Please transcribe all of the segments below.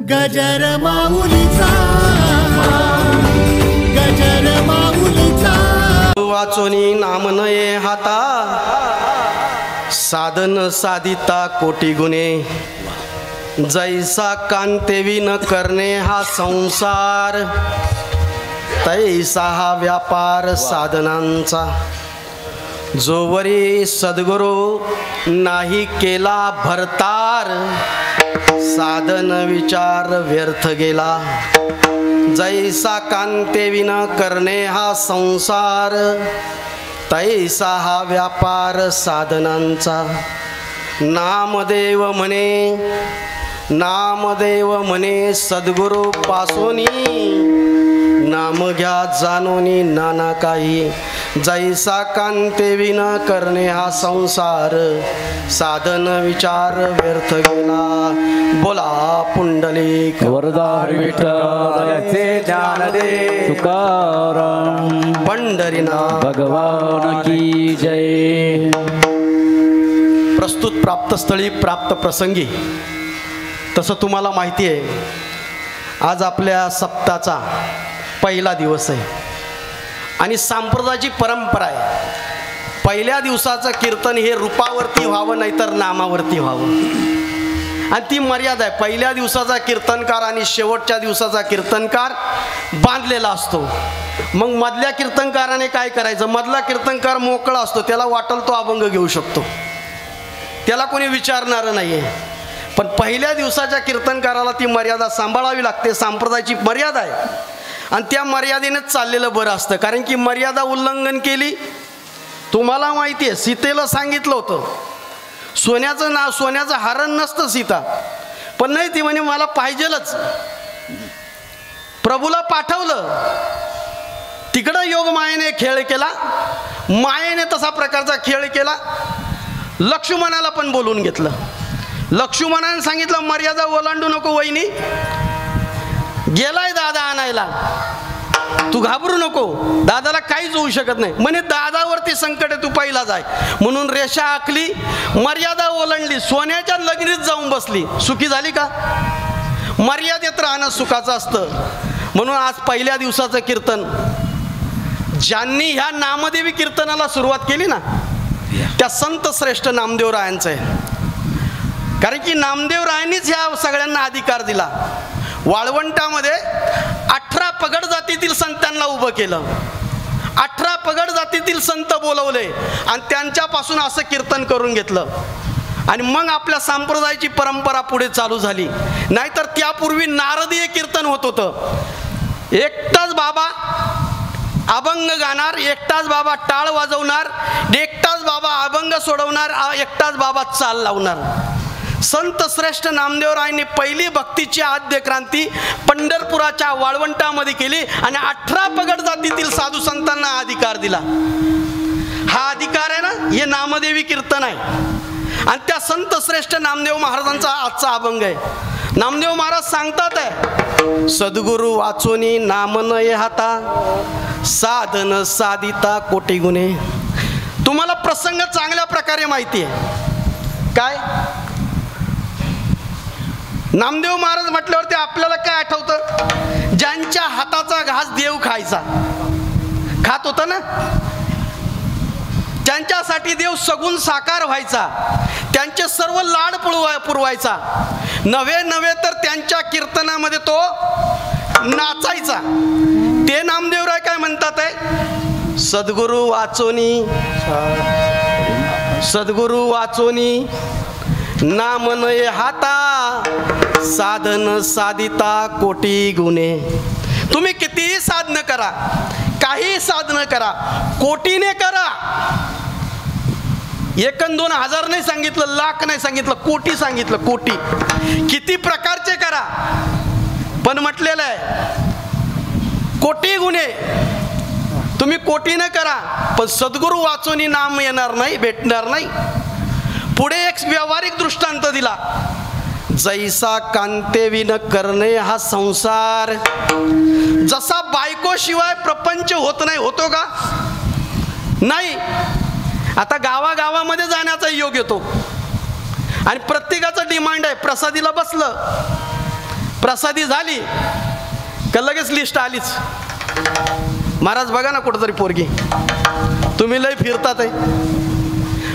गजर माऊलीचा, गजर माऊलीचा. वाचोनी नाम नये हाता, साधन साधिता कोटी गुणे. जैसा कांतेवी न करणे हा संसार, तैसा हा व्यापार साधनांचा. जोवरी सद्गुरू नाही केला भरतार, साधन विचार व्यर्थ गेला. जैसा कांतेवी न करणे हा संसार, तैसा हा व्यापार साधनांचा. नामदेव म्हणे, नामदेव म्हणे सद्गुरू पासोनी. नाम घ्या जाणोनी नाना काही. जैसा कांतेवी न करणे हा संसार, साधन विचार व्यर्थ गेला. बोला पुंडलिक वरदा विठ्ठलाचे ज्ञान दे तुकाराम पंढरीनाथ भगवान की जय. प्रस्तुत प्राप्त स्थळी प्राप्त प्रसंगी तसं तुम्हाला माहिती आहे, आज आपल्या सप्ताचा पहिला दिवस आहे आणि संप्रदायाची परंपरा आहे. पहिल्या दिवसाचं कीर्तन हे रूपावरती व्हावं, नाहीतर नामावरती व्हावं, आणि ती मर्यादा आहे. पहिल्या दिवसाचा कीर्तनकार आणि शेवटच्या दिवसाचा कीर्तनकार बांधलेला असतो. मग मधल्या कीर्तनकाराने काय करायचं? मधला कीर्तनकार मोकळा असतो, त्याला वाटेल तो अभंग घेऊ शकतो, त्याला कोणी विचारणारं नाही आहे. पण पहिल्या दिवसाच्या कीर्तनकाराला ती मर्यादा सांभाळावी लागते. संप्रदायाची मर्यादा आहे आणि त्या मर्यादेनेच चाललेलं बरं असतं. कारण की मर्यादा उल्लंघन केली, तुम्हाला माहिती आहे सीतेला सांगितलं होतं सोन्याचं हरण नसतं सीता, पण नाही ती म्हणे मला पाहिजेलच. प्रभूला पाठवलं, तिकडं योग मायेने खेळ केला, मायेने तसा प्रकारचा खेळ केला. लक्ष्मणाला पण बोलून घेतलं. लक्ष्मणाने सांगितलं मर्यादा ओलांडू नको वहिनी, गेलाय दादा आणायला, तू घाबरू नको, दादाला काहीच होऊ शकत नाही. म्हणे दादावरती संकट आहे, तू पहिला जाय. म्हणून रेषा आखली, मर्यादा ओलांडली, सोन्याच्या लग्नीत जाऊन बसली. सुखी झाली का? मर्यादेत राहणं सुखाचं असतं. म्हणून आज पहिल्या दिवसाचं कीर्तन ज्यांनी ह्या नामदेवी कीर्तनाला सुरुवात केली ना, त्या संत श्रेष्ठ नामदेवरायांचं आहे. कारण की नामदेवरायांनीच ह्या सगळ्यांना अधिकार दिला. वाळवंटामध्ये 18 पगड जातीतील संतांना उभं केलं, 18 पगड जातीतील संत बोलवले आणि त्यांच्यापासून असं कीर्तन करून घेतलं. आणि मग आपल्या संप्रदायाची परंपरा पुढे चालू झाली. नाहीतर त्यापूर्वी नारदीय कीर्तन होत होतं. एकटाच बाबा अभंग गाणार, एकटाच बाबा टाळ वाजवणार, एकटाच बाबा अभंग सोडवणार, एकटाच बाबा चाल लावणार. संत श्रेष्ठ नामदेवरायांनी पहिली भक्तीची आद्य क्रांती पंढरपुराच्या वाळवंटामध्ये केली आणि 18 पगड जातीतील साधू संतांना अधिकार दिला. हा अधिकार आहे ना, हे नामदेवी कीर्तन आहे. आणि त्या संत श्रेष्ठ नामदेव महाराजांचा आजचा अभंग आहे. नामदेव महाराज सांगतात आहे, सद्गुरू वाचोनी नाम नये हाता, साधन साधिता कोटी गुणे. तुम्हाला प्रसंग चांगल्या प्रकारे माहिती आहे काय? नामदेव महाराज म्हटल्यावरती आपल्याला काय आठवतं? ज्यांच्या हाताचा घास देव खायचा, खात होता ना, त्यांच्यासाठी देव सगुण साकार व्हायचा, त्यांचे सर्व लाड पुरवायचा. नव्हे तर त्यांच्या कीर्तनामध्ये तो नाचायचा. ते नामदेवराय काय म्हणतात आहे? सद्गुरू वाचोनी, सद्गुरू वाचोनी नाम नये हाता, साधन साधिता कोटी गुणे. तुम्ही कितीही साधन करा, काही साधन करा, कोटीने करा. 1-2 नाही सांगितलं, लाख नाही सांगितलं, कोटी सांगितलं. कोटी किती प्रकारचे करा, पण म्हटलेलं आहे कोटी गुणे. तुम्ही कोटीने करा, पण सद्गुरू वाचोनी नाम येणार नाही, भेटणार नाही. पुढे एक व्यावहारिक दृष्टांत दिला. जैसा कांतेवी न करणे हा संसार. जसा बायको शिवाय प्रपंच होत नाही, होतो का? नाही. आता गावागावामध्ये जाण्याचा योग येतो आणि प्रत्येकाचं डिमांड आहे, प्रसादीला बसलं, प्रसादी झाली का लगेच लिस्ट आलीच. महाराज बघा ना कुठंतरी पोरगी, तुम्ही लय फिरतात आहे.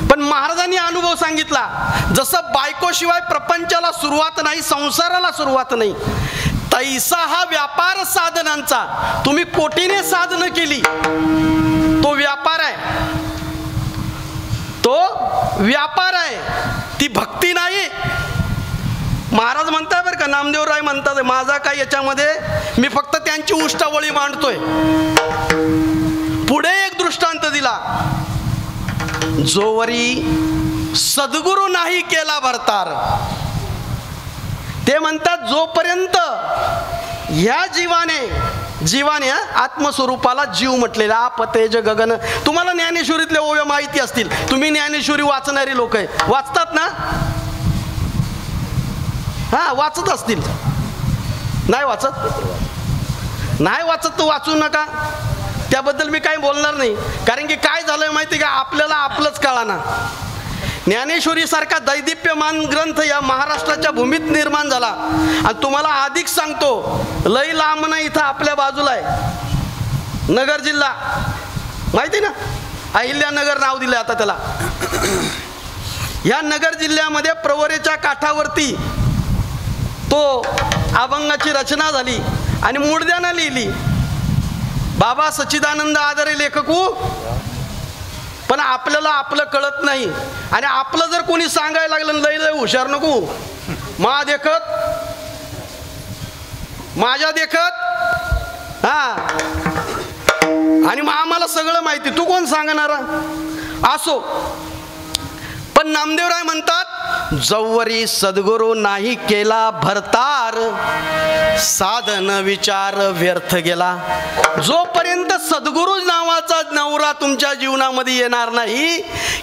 पण महाराजांनी अनुभव सांगितला, जसं बायकोशिवाय प्रपंचाला सुरुवात नाही, संसाराला सुरुवात नाही, तैसा हा व्यापार साधनांचा. तुम्ही कोटीने साधनं केली, तो व्यापार आहे, तो व्यापार आहे, ती भक्ती नाही. महाराज म्हणतात बरं का, नामदेवराय म्हणतात, माझा काय याच्यामध्ये, मी फक्त त्यांची उष्टावळी मांडतोय. पुढे एक दृष्टांत दिला, जोवरी सद्गुरु नाही केला भरतार. ते म्हणतात जोपर्यंत ह्या जीवाने आत्मस्वरूपाला जीव म्हटलेला आप तेज गगन. तुम्हाला ज्ञानेश्वरीतले ओव्या माहिती असतील, तुम्ही ज्ञानेश्वरी वाचणारी लोक आहे, वाचतात ना? हा, वाचत असतील. नाही वाचत तर वाचू नका, त्याबद्दल मी काही बोलणार नाही. कारण की काय झालंय माहिती का, आपल्याला आपलंच कळाना. ज्ञानेश्वरी सारखा दैदिप्यमान ग्रंथ या महाराष्ट्राच्या भूमीत निर्माण झाला. आणि तुम्हाला अधिक सांगतो, लई लांब नाही, इथं आपल्या बाजूला आहे नगर जिल्हा, माहिती ना, अहिल्यानगर नाव दिलं आता त्याला. या नगर जिल्ह्यामध्ये प्रवरेच्या काठावरती तो अभंगाची रचना झाली आणि मूळद्यानं लिहिली. बाबा सच्चिदानंद आदरे लेखकू. पण आपल्याला आपलं कळत नाही, आणि आपलं जर कोणी सांगायला लागलं लय हुशार नको, माझ्या देखत हा, आणि मग आम्हाला सगळं माहिती, तू कोण सांगणार असो. पण नामदेवराय म्हणतात, जवरी सद्गुरु नाही केला भरतार, साधन विचार व्यर्थ गेला. जोपर्यंत सद्गुरु नावाचा नवरा तुमच्या जीवनामध्ये येणार नाही,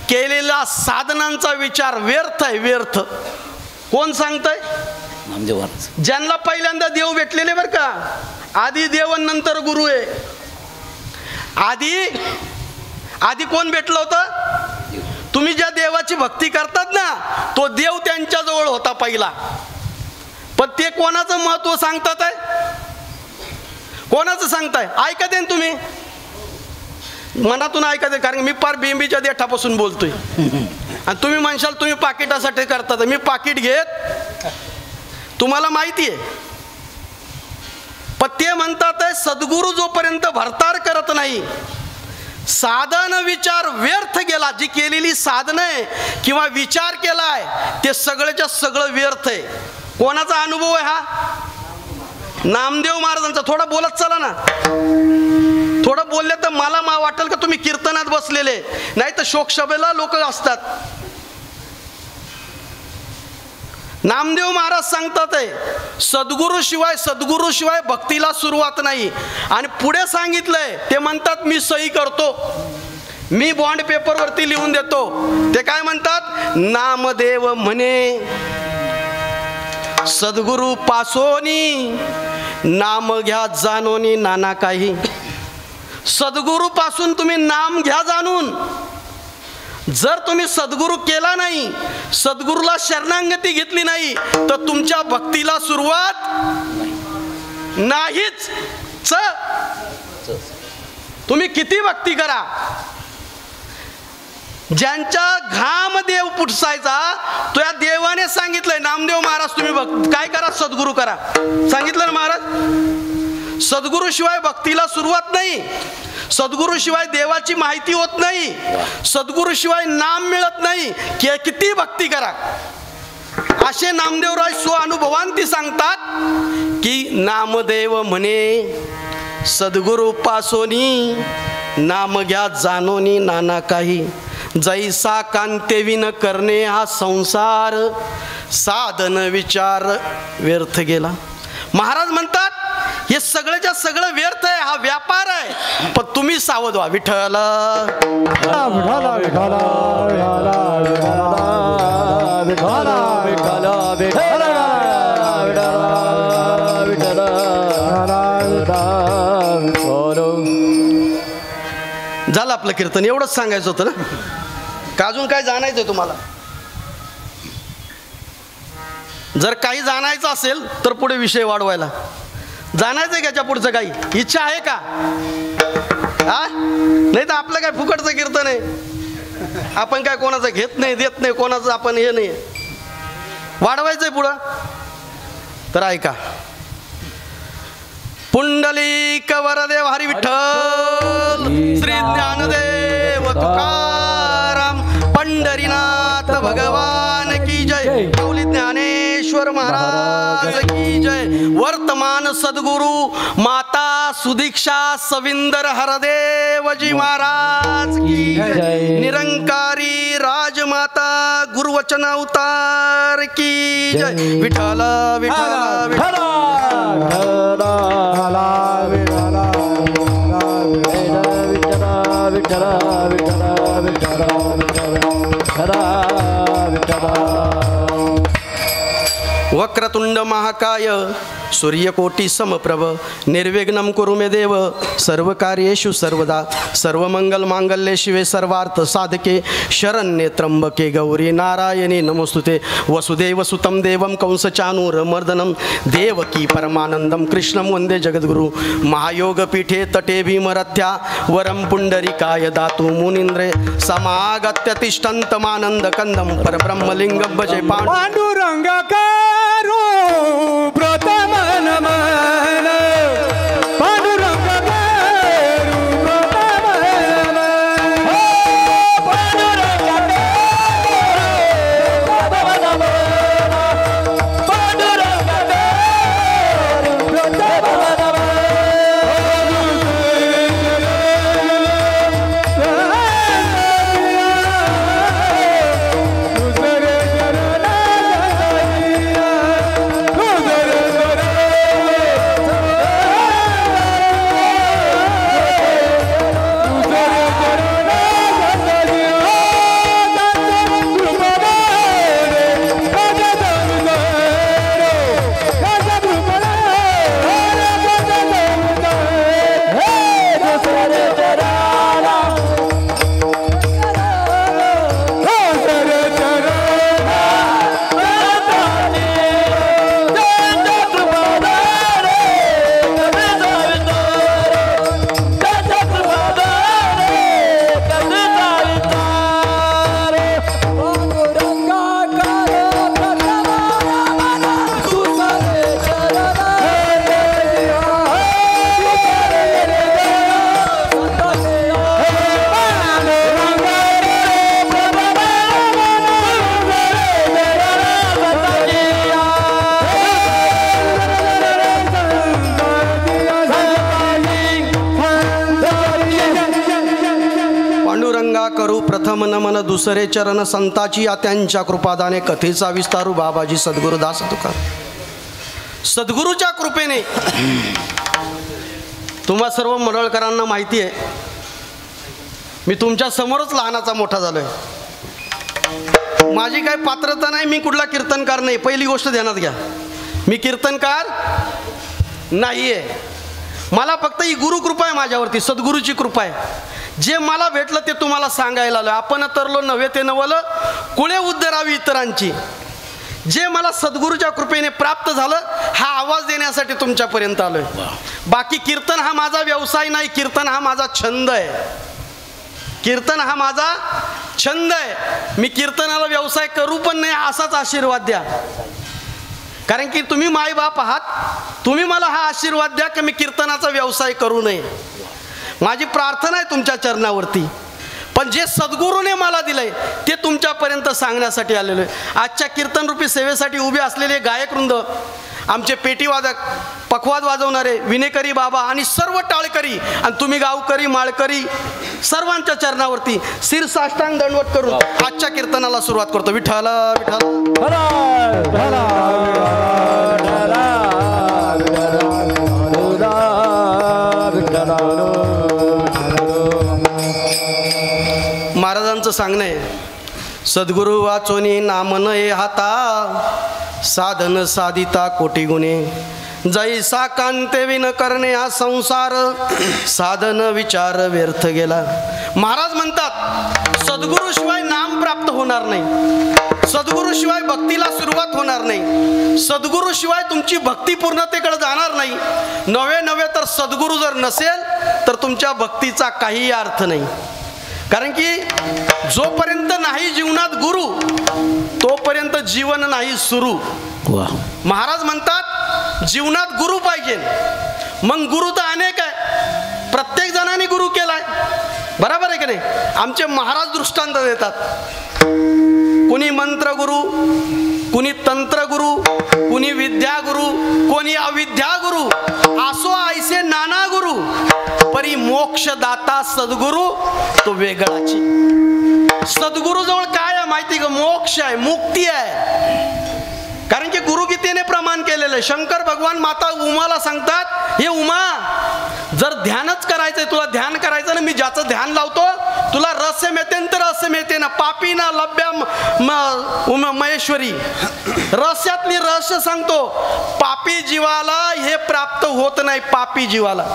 केलेला साधनांचा विचार व्यर्थ आहे, व्यर्थ. कोण सांगतंय? नामदेव महाराज. ज्यांना पहिल्यांदा देव भेटलेले बरं का, आधी देव नंतर गुरु आहे. आधी कोण भेटलं होतं? तुम्ही ज्या देवाची भक्ती करतात ना, तो देव त्यांच्या जवळ होता पहिला. पण ते कोणाचं महत्व सांगतात आहे, कोणाचं सांगताय? ऐकत आहे तुम्ही, मनातून ऐकत आहे. कारण मी पार बिंबीच्या देठापासून बोलतोय, आणि तुम्ही म्हणशाल तुम्ही पाकिटासाठी करतात. मी पाकिट घेत, तुम्हाला माहिती आहे. पण ते म्हणतात आहे, सद्गुरु जोपर्यंत भरतार करत नाही, साधन विचार व्यर्थ गेला. जी केलेली साधन आहे किंवा विचार केलाय ते सगळ्याच्या सगळं व्यर्थ आहे. कोणाचा अनुभव आहे हा? नामदेव महाराजांचा. थोडा बोलत चला ना, थोडं बोलले तर मला वाटेल का तुम्ही कीर्तनात बसलेले, नाही तर शोकसभेला लोक असतात. नामदेव महाराज सांगतात आहे, सद्गुरु शिवाय भक्तीला सुरुवात नाही. आणि पुढे सांगितलंय, ते म्हणतात मी सही करतो, मी बॉन्ड पेपरवरती लिहून देतो. ते काय म्हणतात? नामदेव म्हणे सद्गुरु पासोनी, नाम घ्या जाणोनी नाना काही. सद्गुरु पासून तुम्ही नाम घ्या जाणून. जर तुम्ही सद्गुरु केला नाही, सद्गुरूला शरणागती घेतली नाही, तर तुमच्या भक्तीला सुरुवात नाहीच. तुम्ही किती भक्ती करा, ज्यांच्या घाम देव पुटसायचा, तो या देवाने सांगितलंय, नामदेव महाराज तुम्ही काय करा, सद्गुरु करा. सांगितलं ना महाराज, सद्गुरु शिवाय भक्तीला सुरुवात नाही, सद्गुरु शिवाय देवाची माहिती होत नाही, सद्गुरु शिवाय नाम मिळत नाही. किती भक्ती करा. असे नामदेवराय स्वानुभवांती सांगतात की नामदेव म्हणे सद्गुरु पासोनी, नाम घ्या जाणोनी नाना काही. जैसा कांतेविन करणे हा संसार, साधन विचार व्यर्थ गेला. महाराज म्हणतात हे सगळ्याच्या सगळं व्यर्थ आहे, हा व्यापार आहे. पण तुम्ही सावध व्हा. विठ्ठल झालं आपलं कीर्तन. एवढंच सांगायचं होतं ना, का अजून काय जाणायचं तुम्हाला? जर काही जाणायचं असेल तर पुढे विषय वाढवायला जाणायचं याच्या पुढचं काही इच्छा आहे का? हा नाही तर आपलं काय फुकटचं कीर्तन आहे, आपण काय कोणाचं घेत नाही देत नाही, कोणाचं आपण हे नाही वाढवायचंय पुढं. तर ऐका. पुंडलिक वरदेव हरी विठ्ठल श्री ज्ञानदेव तुकाराम पंढरीनाथ भगवान की जय. माऊली ज्ञानेश्वर महाराज की जय. वर्तमान सद्गुरु माता सुदीक्षा सविंदर हरदेवजी महाराज की जय. निरंकारी राजमाता गुरुवचन अवतार की जय. विठ्ठल विठ्ठल विठ्ठल. वक्रतुंड महाकाय सूर्यकोटी समप्रभ निर्विघ्नं कुरु मे देव सर्वकार्येषु सर्वदा. सर्वमंगल मांगल्ये शिवे सर्वार्थ साधके शरण्ये त्र्यंबके गौरी नारायणी नमोस्तुते. वसुदेव सुतं देवं कंसचाणूरमर्दनं देवकी परमानंदं कृष्णं वंदे जगद्गुरु. महायोगपीठे तटे भीमरथ्या वरं पुंडरीकाय दातु मुनीन्द्रे समागत्य तिष्ठन्तमानन्दकन्दं परब्रह्मलिङ्गं भजे पांडुरंगाकारो प्रथम नमन. पांडुरंगाकारो प्रथम नमन. पांडुरंगाकारो प्रथम नमन. पांडुरंगाकारो प्रथम करू प्रथम नमन दुसरे चरण संताची या त्यांच्या कृपादाने कथेचा विस्तारू बाबाजी सद्गुरुदास तुकार. सद्गुरूच्या कृपेने तुम्हा सर्व मंडळकरांना माहिती आहे मी तुमच्या समोरच लहानाचा मोठा झालोय. माझी काही पात्रता नाही, मी कुठला कीर्तनकार नाही. पहिली गोष्ट ध्यानात घ्या, मी कीर्तनकार नाहीये. मला फक्त ही गुरुकृपा आहे माझ्यावरती, सद्गुरूची कृपा आहे. जे मला भेटलं ते तुम्हाला सांगायला आलं. आपण तरलो नव्हे ते नवलं कुळे उद्धरावी इतरांची. जे मला सद्गुरूच्या कृपेने प्राप्त झालं हा आवाज देण्यासाठी तुमच्यापर्यंत आलोय. बाकी कीर्तन हा माझा व्यवसाय नाही, कीर्तन हा माझा छंद आहे. कीर्तन हा माझा छंद आहे. मी कीर्तनाला व्यवसाय करू पण नाही, असाच आशीर्वाद द्या. कारण की तुम्ही मायबाप आहात, तुम्ही मला हा आशीर्वाद द्या की मी कीर्तनाचा व्यवसाय करू नये. माझी प्रार्थना आहे तुमच्या चरणावरती. पण जे सद्गुरूने मला दिलंय ते तुमच्यापर्यंत सांगण्यासाठी आलेलो आहे. आजच्या कीर्तनरूपी सेवेसाठी उभे असलेले गायकवृंद, आमचे पेटीवादक, पखवाद वाजवणारे, विनेकरी बाबा आणि सर्व टाळकरी आणि तुम्ही गावकरी माळकरी सर्वांच्या चरणावरती शिरसाष्टांग दंडवत करून आजच्या कीर्तनाला सुरुवात करतो. विठ्ठल महाराजांचं सांगणं आहे, सद्गुरु वाचोनी नाम नये हाता, साधन साधिता कोटी गुणे, जैसा कांते विन करणे हा संसार, साधन विचार व्यर्थ गेला. महाराज म्हणतात सद्गुरूशिवाय नाम प्राप्त होणार नाही, सद्गुरूशिवाय भक्तीला सुरुवात होणार नाही, सद्गुरूशिवाय तुमची भक्ती पूर्णतेकडे जाणार नाही. नव्हे तर सद्गुरू जर नसेल तर तुमच्या भक्तीचा काही अर्थ नाही. कारण की जोपर्यंत नाही जीवनात गुरु तोपर्यंत जीवन नाही सुरू. महाराज म्हणतात जीवनात गुरु पाहिजे. मग गुरु तर अनेक आहे, प्रत्येक जणांनी गुरु केलाय, बरोबर आहे की नाही. आमचे महाराज दृष्टांत देतात, कुणी मंत्र गुरु, कुणी तंत्र गुरु, कुणी विद्या गुरु, कोणी अविद्या गुरु, असो ऐसे नाना गुरु, परी मोक्षदाता सद्गुरु तो वेगळाची. सद्गुरु जवळ काय आहे माहिती का? मोक्ष आहे, मुक्ती आहे. कारण की गुरुगीतेने प्रमाण केलेलं आहे. शंकर भगवान माता उमाला सांगतात, हे उमा जर ध्यानच करायचंय, तुला ध्यान करायचं ना, मी ज्याचं ध्यान लावतो तुला रहस्य मिळते तर रहस्य मिळते ना. पापी ना लभ्या महेश्वरी, रहस्यातली रहस्य सांगतो. पापी जीवाला हे प्राप्त होत नाही. पापी जीवाला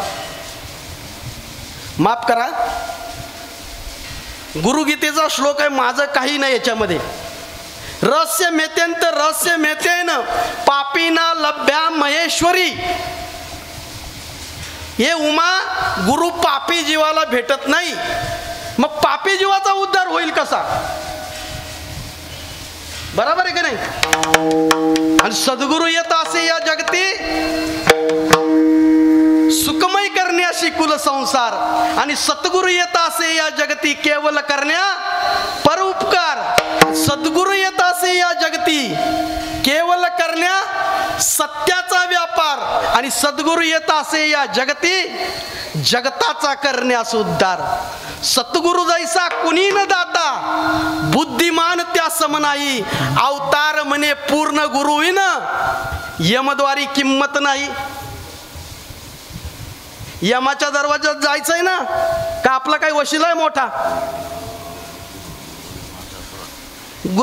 माफ करा, गुरुगीतेचा श्लोक आहे, माझं काही नाही याच्यामध्ये. रहस्य मेतेन तर रहस्य मेतेन पापीना लभ्या महेश्वरी. हे उमा गुरु पापी जीवाला भेटत नाही. मग पापी जीवाचा उद्धार होईल कसा? बरोबर आहे का नाही? आणि सद्गुरु येत असे या जगती सुखमय करण्याशी कुल संसार, आणि सद्गुरु येत असे या जगती केवल करण्या परोपकार. सद्गुरु येत असे या जगती केवल करण्या सत्याचा व्यापार, आणि सद्गुरु येत असे या जगती जगताचा करण्यास उद्धार. सद्गुरु जैसा कुणी न दाता, बुद्धिमान त्या सम नाही. अवतार म्हणे पूर्ण गुरुविन, यमद्वारी किंमत नाही. यमाच्या दरवाजात जायचंय ना का आपला काही वशिला आहे मोठा?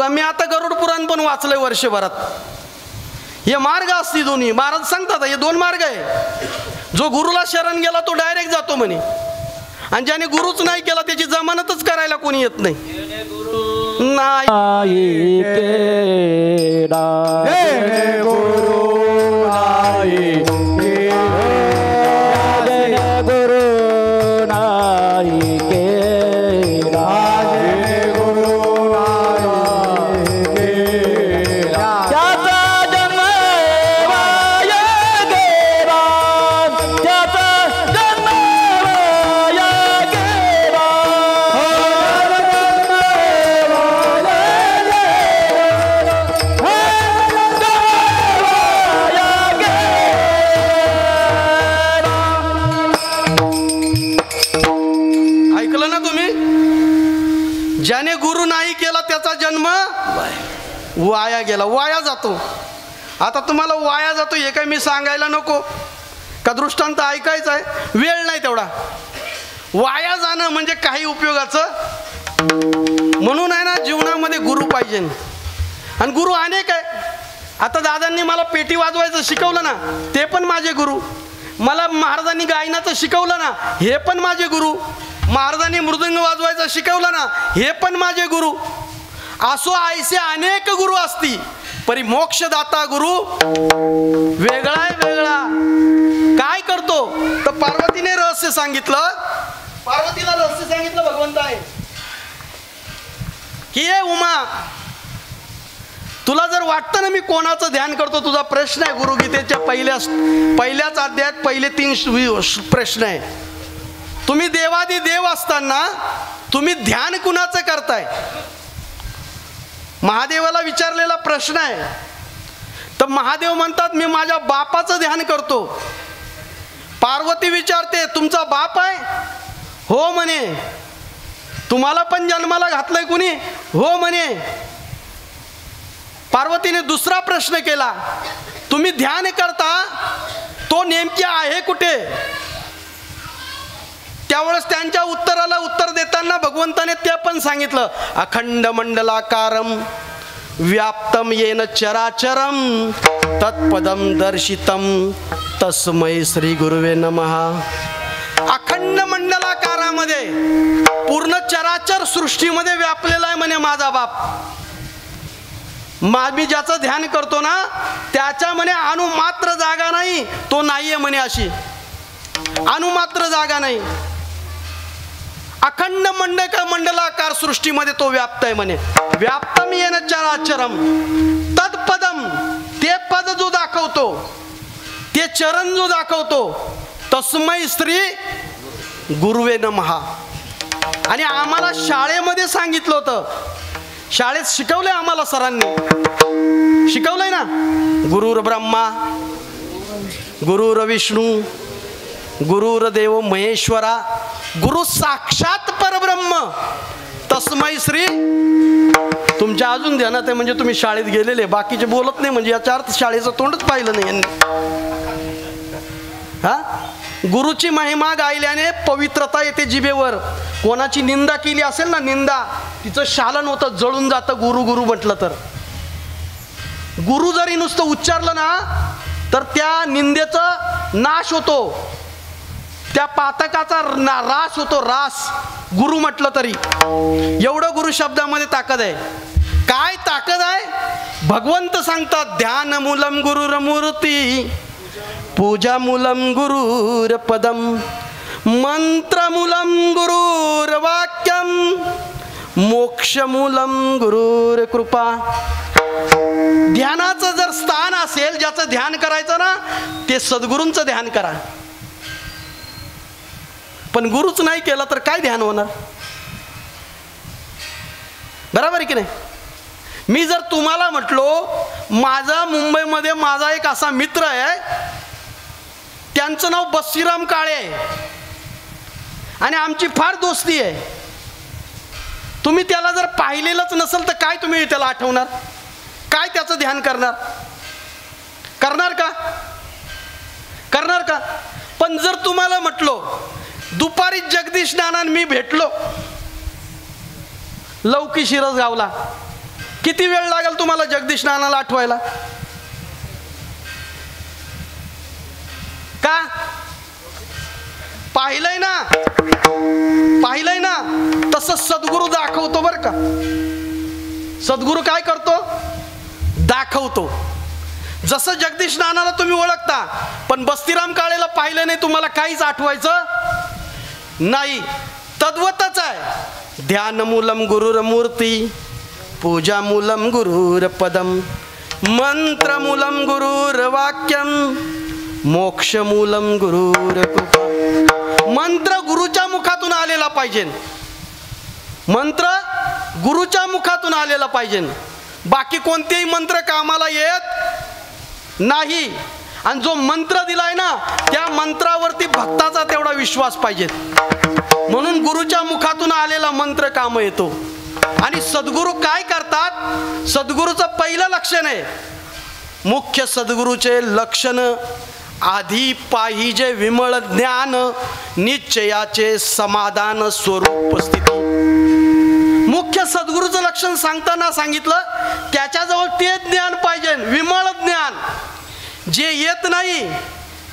मी आता गरुड पुराण पण वाचलंय वर्षभरात. हे मार्ग असते दोन्ही. महाराज सांगतात हे दोन मार्ग आहे. जो गुरुला शरण गेला तो डायरेक्ट जातो म्हणे, आणि ज्याने गुरुच नाही केला त्याची जमानतच करायला कोणी येत नाही. ज्याने गुरु नाही केला त्याचा जन्म वाया गेला, वाया जातो. आता तुम्हाला वाया जातो हे काय मी सांगायला नको का? दृष्टांत ऐकायचा आहे, वेळ नाही तेवढा. वाया जाणं म्हणजे काही उपयोगाचं. म्हणून आहे ना जीवनामध्ये गुरु पाहिजे. आणि गुरु अनेक आहे. आता दादांनी मला पेटी वाजवायचं शिकवलं ना, ते पण माझे गुरु. मला महाराजांनी गायनाचं शिकवलं ना, हे पण माझे गुरु. महाराजांनी मृदंग वाजवायचं शिकवलं ना, हे पण माझे गुरु. असो ऐसे अनेक गुरु असती, परी मोक्षदाता गुरु वेगळा आहे, वेगळा. काय करतो तर पार्वतीने रहस्य सांगितलं. पार्वतीला रहस्य सांगितलं भगवंत आहे की हे उमा, तुला जर वाटतं ना मी कोणाचं ध्यान करतो, तुझा प्रश्न आहे. गुरुगीतेच्या पहिल्याच अध्यायात पहिले 3 प्रश्न आहे. तुम्ही देवादी देव असताना तुम्ही ध्यान कुणाचं करताय? महादेवाला विचारलेला प्रश्न आहे. तर महादेव म्हणतात मी माझ्या बापाचं ध्यान करतो. पार्वती विचारते तुमचा बाप आहे? हो म्हणे. तुम्हाला पण जन्माला घातलंय कुणी? हो म्हणे. पार्वतीने दुसरा प्रश्न केला, तुम्ही ध्यान करता तो नेमके आहे कुठे? त्यावेळेस त्यांच्या उत्तराला उत्तर देताना भगवंताने ते पण सांगितलं, अखंड मंडलाकारम व्याप्तम येन चराचरम तत्पदम दर्शितम तस्मै श्री गुरुवे नमः. अखंड मंडलाकारामध्ये पूर्ण चराचर सृष्टीमध्ये व्यापलेला आहे म्हणे माझा बाप. मी ज्याचं ध्यान करतो ना त्याच्या म्हणे अणुमात्र जागा नाही, तो नाहीये म्हणे. अशी अणुमात्र जागा नाही. अखंड मंडलाकार सृष्टीमध्ये तो व्याप्त आहे म्हणे. व्याप्तम येन चराचरम तत्पदम, ते पद जो दाखवतो, ते चरण जो दाखवतो, तस्मै श्री गुरुवे नमः. आणि आम्हाला शाळेमध्ये सांगितलं होतं, शाळेत शिकवलंय आम्हाला, सरांनी शिकवलंय ना, गुरुर ब्रह्मा गुरुर विष्णू गुरुर्देव महेश्वरा गुरु साक्षात परब्रह्म तस्मै श्री. तुमच्या अजून ध्यानात आहे म्हणजे तुम्ही शाळेत गेलेले, बाकीचे बोलत नाही म्हणजे याचा अर्थ शाळेचं तोंडच पाहिलं नाही यांनी. हा, गुरुची महिमा गायल्याने पवित्रता येते जिभेवर. कोणाची निंदा केली असेल ना, निंदा, तिचं शालन होतं, जळून जातं गुरु गुरु म्हटलं तर. गुरु जरी नुसतं उच्चारलं ना तर त्या निंदेचा नाश होतो, त्या पातकाचा रास होतो, रास. गुरु म्हटलं तरी एवढं गुरु शब्दामध्ये ताकद आहे. काय ताकद आहे? भगवंत सांगतात, ध्यान मूलम गुरुरमूर्ती पूजा मूलम गुरुरपदम मंत्र मूलम गुरुर्वाक्यम मोक्ष मूलम गुरुर्कृपा. ध्यानाचं जर स्थान असेल, ज्याचं ध्यान करायचं ना, ते सद्गुरूंचं ध्यान करा. पण गुरुच नाही केला तर काय ध्यान होणार? बरोबर आहे की नाही? मी जर तुम्हाला म्हटलो, माझा मुंबईमध्ये माझा एक असा मित्र आहे, त्यांचं नाव बस्सीराम काळे आहे आणि आमची फार दोस्ती आहे. तुम्ही त्याला जर पाहिलेलंच नसेल तर काय तुम्ही त्याला आठवणार? काय त्याचं ध्यान करणार? करणार का? करणार का? पण जर तुम्हाला म्हटलो, दुपारी जगदीश नानांना मी भेटलो लौकी शिरसगावला, किती वेळ लागेल तुम्हाला जगदीश नानाला आठवायला? का? पाहिलंय ना, पाहिलंय ना. तसं सद्गुरू दाखवतो बरं का. सद्गुरू काय करतो? दाखवतो. जसं जगदीश नानाला तुम्ही ओळखता, पण बस्तीराम काळेला पाहिलं नाही, तुम्हाला काहीच आठवायचं नाही. तद्वतच आहे. ध्यान मूलम गुरुर्मूर्ती पूजा मूलम गुरुर्पदम मंत्र मूलम गुरुर्वाक्यम मोक्ष मूलम गुरुर्कृपा. मंत्र गुरुच्या मुखातून आलेला पाहिजे. मंत्र गुरुच्या मुखातून आलेला पाहिजे. बाकी कोणतेही मंत्र कामाला येत नाही. आणि जो मंत्र दिलाय ना, त्या मंत्रावरती भक्ताचा तेवढा विश्वास पाहिजे. म्हणून गुरुच्या मुखातून आलेला मंत्र काम येतो. आणि सद्गुरू काय करतात? सद्गुरूचं पहिलं लक्षण आहे, मुख्य सद्गुरूचे लक्षण, आधी पाहिजे विमळ ज्ञान, निश्चयाचे समाधान स्वरूप स्थिती. मुख्य सद्गुरूचं लक्षण सांगताना सांगितलं, त्याच्याजवळ ते ज्ञान पाहिजे, विमळ ज्ञान, जे येत नाही,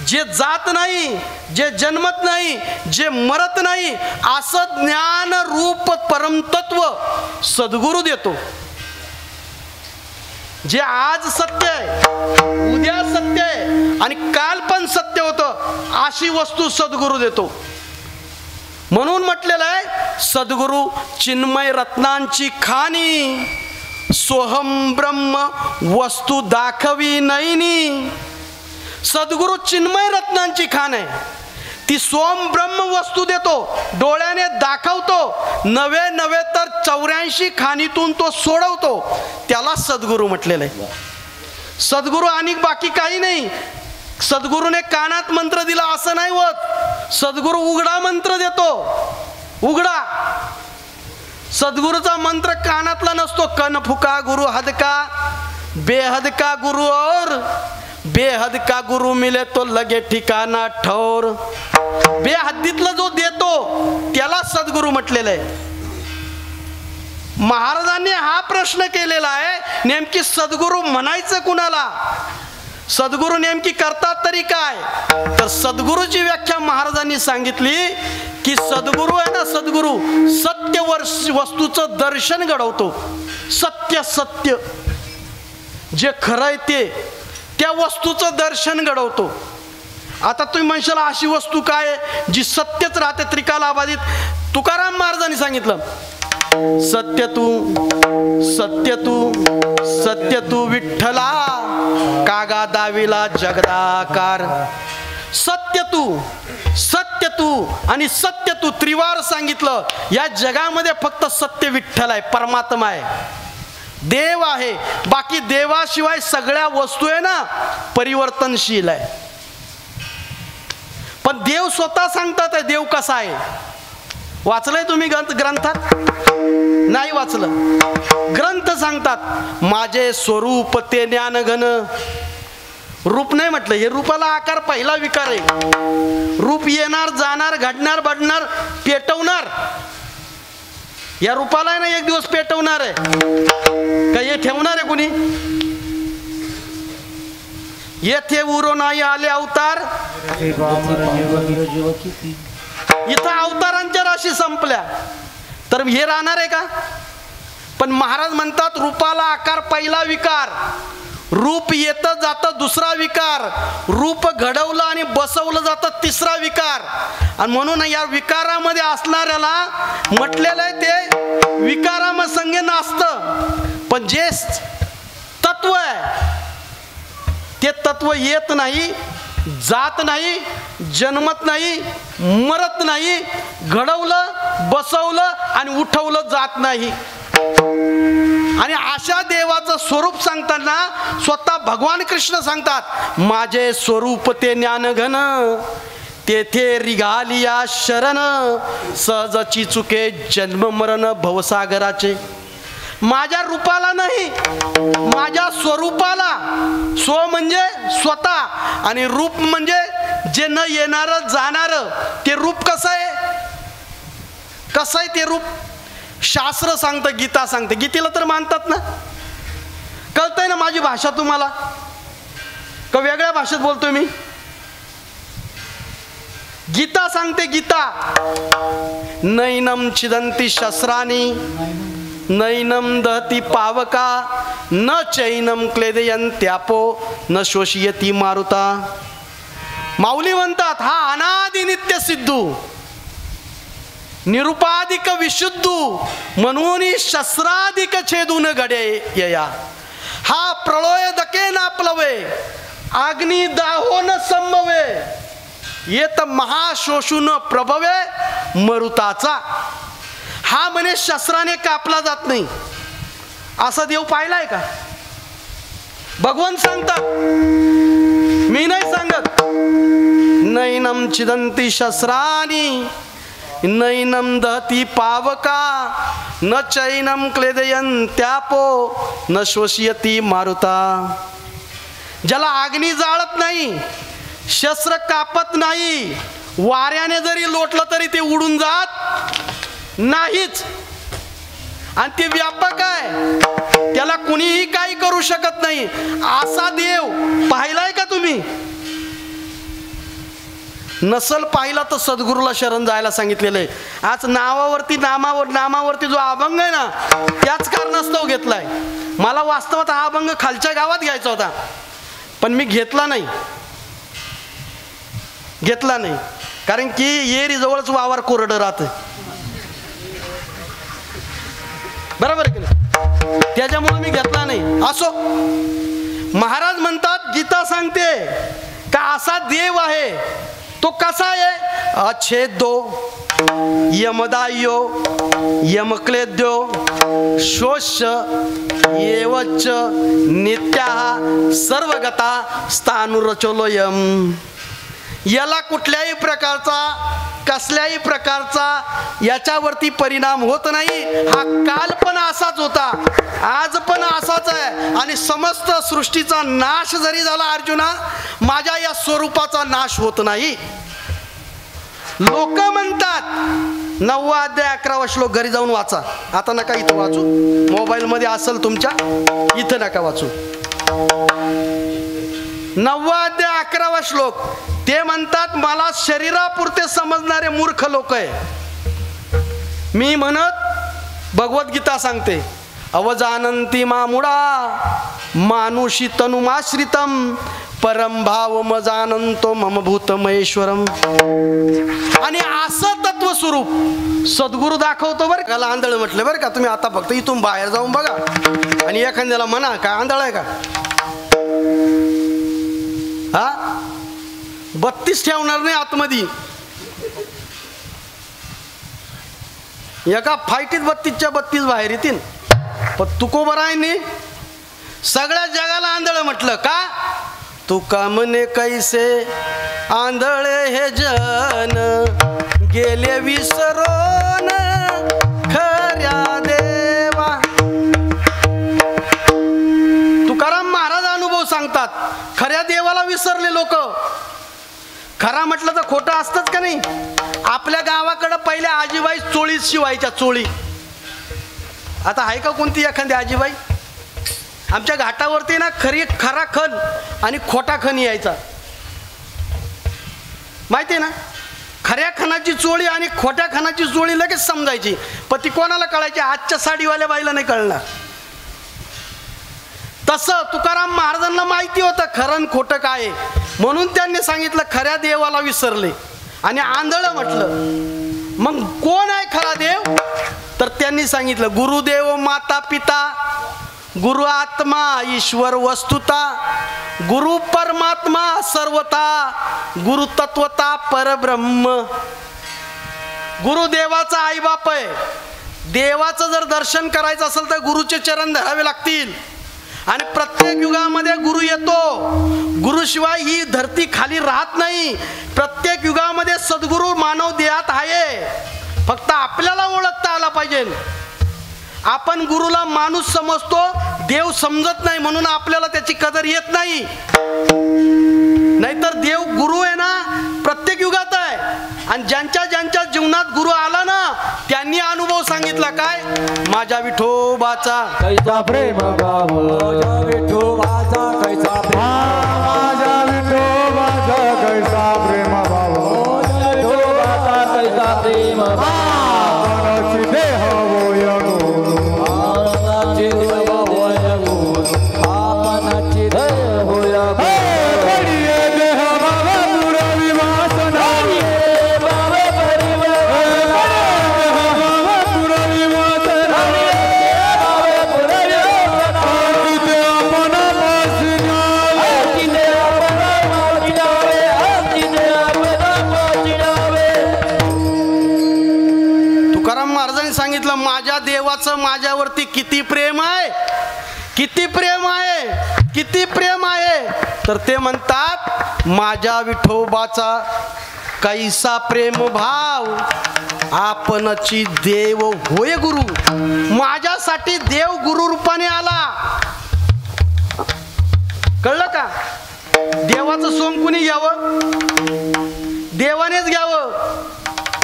जे जात नाही, जे जन्मत नाही, जे मरत नाही, असं ज्ञान रूप परमतत्व सद्गुरू देतो. जे आज सत्य आहे, उद्या सत्य आहे आणि काल पण सत्य होतं, अशी वस्तू सद्गुरू देतो. म्हणून म्हटलेलं आहे, सद्गुरू चिन्मय रत्नांची खाणी, सोहम ब्रह्म वस्तू दाखवी नैनी. सद्गुरू चिन्मय रत्नांची खाण आहे. ती सोम ब्रह्म वस्तू देतो, डोळ्याने दाखवतो, नवे नवे तर 84 खाणीतून तो सोडवतो. त्याला सद्गुरू म्हटलेलं आहे. सद्गुरू आणि बाकी काही नाही. सद्गुरूने कानात मंत्र दिला असं नाही होत. सद्गुरू उघडा मंत्र देतो, उघडा. सद्गुरूचा मंत्र कानातला नसतो. कन फुका गुरु हद का, बेहद का गुरु और बेहद का गुरु मिले तो लगे ठिकाणा ठौर. बेहद्दीतला जो देतो त्याला सद्गुरू म्हटलेलं आहे. महाराजांनी हा प्रश्न केलेला आहे, नेमकी सद्गुरू म्हणायचं कुणाला? सद्गुरू नेमकी करतात तरी काय? तर सद्गुरूची व्याख्या महाराजांनी सांगितली, की सद्गुरू आहे ना, सद्गुरू सत्य वस्तूचं दर्शन घडवतो. सत्य सत्य जे खरं आहे ते त्या वस्तूचं दर्शन घडवतो. आता तुम्ही म्हणशाल अशी वस्तू काय आहे जी सत्यच राहते त्रिकालाबाधित? तुकाराम महाराजांनी सांगितलं, सत्य तू सत्य तू सत्य तू विठ्ठला, कागा दाविला जगदाकार. सत्य तू आणि सत्य तू त्रिवार सांगितलं. या जगामध्ये फक्त सत्य विठ्ठल आहे, परमात्मा आहे, देव आहे. बाकी देवाशिवाय सगळ्या वस्तू आहे ना परिवर्तनशील आहे. पण देव स्वतः सांगतात देव कसा आहे. वाचलंय तुम्ही ग्रंथात? नाही वाचलं. ग्रंथ सांगतात माझे स्वरूप ते ज्ञानघन. रूप नाही म्हटलं, हे रूपाला आकार पहिला विकार आहे. रूप येणार जाणार घडणार बडणार पेटवणार. या रूपाला आहे ना एक दिवस पेटवणार आहे. काय हे ठेवणार आहे कुणी? येथे उरो नाही आले अवतार. इथं अवतारांच्या राशी संपल्या तर हे राहणार आहे का? पण महाराज म्हणतात रूपाला आकार पहिला विकार. रूप येतं जातं दुसरा विकार. रूप घडवलं आणि बसवलं जातं तिसरा विकार. आणि म्हणून या विकारामध्ये असणाऱ्याला म्हटलेलं आहे ते विकारामसंगे नाचतं. पण जे तत्व आहे ते तत्व येत नाही, जात नाही, जन्मत नाही, मरत नाही, घडवलं बसवलं आणि उठवलं जात नाही. आणि अशा देवाचं स्वरूप सांगताना स्वतः भगवान कृष्ण सांगतात माझे स्वरूप ते ज्ञानघन, तेथे रिघालिया शरण, सहजची चुके जन्म मरण भवसागराचे. माझ्या रूपाला नाही, माझ्या स्वरूपाला. स्व म्हणजे स्वतः आणि रूप म्हणजे जे न येणारं जाणारं. ते रूप कसं आहे? कसं आहे ते रूप? शास्त्र सांगतं, गीता सांगते. गीतेला तर मानतात ना? कळतंय ना माझी भाषा तुम्हाला? का वेगळ्या भाषेत बोलतोय मी? गीता सांगते, गीता नैनम छिदंती शस्त्राणी नैनम दहती पावका न चैनम क्लेदयन्त्यापो न शोषयती मारुता. माऊली म्हणतात हा अनादि नित्य सिद्धू निरुपाधिक विशुद्धू म्हणून शस्त्राधिक छेदून घडे यया. हा प्रलय दके ना प्लवे अग्नी दाहो न संभवे येत महाशोषून प्रभवे मरुताचा. हा म्हणे शस्त्राने कापला जात नाही. असा देव पाहिलाय का? भगवान सांगतात, मी नाही सांगत. नैनम छिदंती शस्त्राणी नैनम दहती पावका न चैनम क्लेदयन्त्यापो न शोषयती मारुता. ज्याला अग्नी जाळत नाही, शस्त्र कापत नाही, वाऱ्याने जरी लोटलं तरी ते उडून जात नाहीच. आणि ते व्यापक आहे, त्याला कुणीही काही करू शकत नाही. असा देव पाहिलाय का तुम्ही? नसल पाहिला तर सद्गुरूला शरण जायला सांगितलेलं आहे. आज नामावरती जो अभंग आहे ना त्याच कारणास्तव घेतलाय. मला वास्तवात हा अभंग खालच्या गावात घ्यायचा होता पण मी घेतला नाही. कारण की येरी जवळच वावर कोरडं राहतं, बरोबर की नाही? त्याच्यामुळे मी घेतला नाही. असो, महाराज म्हणतात गीता सांगते का असा देव आहे. तो कसा आहे? अच्छेदो यमदायो यमक्लेद्यो शोष येवच नित्या सर्वगता स्थानुरचोलोयम. याला कुठल्याही प्रकारचा कसल्याही प्रकारचा याच्यावरती परिणाम होत नाही. हा काल पण असाच होता, आज पण असाच आहे. आणि समस्त सृष्टीचा नाश जरी झाला अर्जुना, माझ्या या स्वरूपाचा नाश होत नाही. लोक म्हणतात 9वा अध्याय 11वा श्लोक घरी जाऊन वाचा. आता नका इथं वाचू, मोबाईल मध्ये असेल तुमच्या, इथं नका वाचू. 9वा अध्याय 11वा श्लोक. ते म्हणतात मला शरीरापुरते समजणारे मूर्ख लोक आहे. मी म्हणत भगवद्गीता सांगते अवजानंती मामुडा मानुषी तनुमाश्रितम परम भाव मजानंतो मम भूत महेश्वरम. आणि असं तत्व स्वरूप सद्गुरू दाखवतो बरं का. आंधळ म्हटलं बरं का. तुम्ही आता फक्त इथून बाहेर जाऊन बघा आणि एखाद्याला म्हणा काय आंधळ आहे का. हा 32 ठेवणार नाही आतमध्ये. एका फाईटीत 32च्या 32 बाहेर येतील. पण तुकोबरायनी सगळ्या जगाला आंधळ म्हटलं का. तुका म्हणे कैसे आंधळे हे जन गेले विसरून खऱ्या देवा. तुकाराम महाराज अनुभव सांगतात खऱ्या देवाला विसरले लोक. खरा म्हटलं तर खोटं असतंच का नाही. आपल्या गावाकडं पहिल्या आजीबाई चोळीत शिवायच्या चोळी. आता आहे का कोणती एखादी आजीबाई. आमच्या घाटावरती ना खरा खण आणि खोटा खण यायचा माहिती आहे ना. खऱ्या खणाची चोळी आणि खोट्या खणाची चोळी लगेच समजायची. पण ती कोणाला कळायची. आजच्या साडीवाल्या बाईला नाही कळणार. तसं तुकाराम महाराजांना माहिती होतं खरं खोटं काय. म्हणून त्यांनी सांगितलं खऱ्या देवाला विसरले आणि आंधळ म्हटलं. मग कोण आहे खरा देव. तर त्यांनी सांगितलं गुरुदेव माता पिता गुरु आत्मा ईश्वर वस्तुता गुरु परमात्मा सर्वता गुरु तत्वता परब्रह्म. गुरुदेवाचा आई बाप आहे. देवाचं जर दर्शन करायचं असेल तर गुरुचे चरण धरावे लागतील. आणि प्रत्येक युगामध्ये गुरु येतो. गुरुशिवाय ही धरती खाली राहत नाही. प्रत्येक युगामध्ये सद्गुरू मानव देहात आहे. फक्त आपल्याला ओळखता आला पाहिजे. आपण गुरुला माणूस समजतो देव समजत नाही म्हणून आपल्याला त्याची कदर येत नाही. नाहीतर देव गुरु आहे ना प्रत्येक युगात आहे. आणि ज्यांच्या ज्यांच्या जीवनात गुरु आला ना त्यांनी अनुभव सांगितला काय माझ्या विठोबाचा कैसा प्रेम भाव माझ्या विठोबाचा कैसा प्रेम माझ्या विठोबाचा कैसा प्रेम भाव विठोबाचा कैसा प्रेम मनाची देह होय आपणाची देव होय आपणाची देव होय बडिये देह भाव पुरवी वासना भाव परिवार पुरवी वासना भाव परिवार किती आपण बसना किती आपण किती आपण तुकाराम महाराजांनी सांगितलं माझ्या देवाचं माझ्यावरती किती प्रेम आहे. किती प्रेम आहे. किती प्रेम आहे. तर ते म्हणतात माझ्या विठोबाचा कैसा प्रेम भाव आपणची देव होय गुरु. माझ्यासाठी देव गुरु रूपाने आला. कळलं का. देवाचं सोंग कुणी घ्यावं. देवानेच घ्यावं.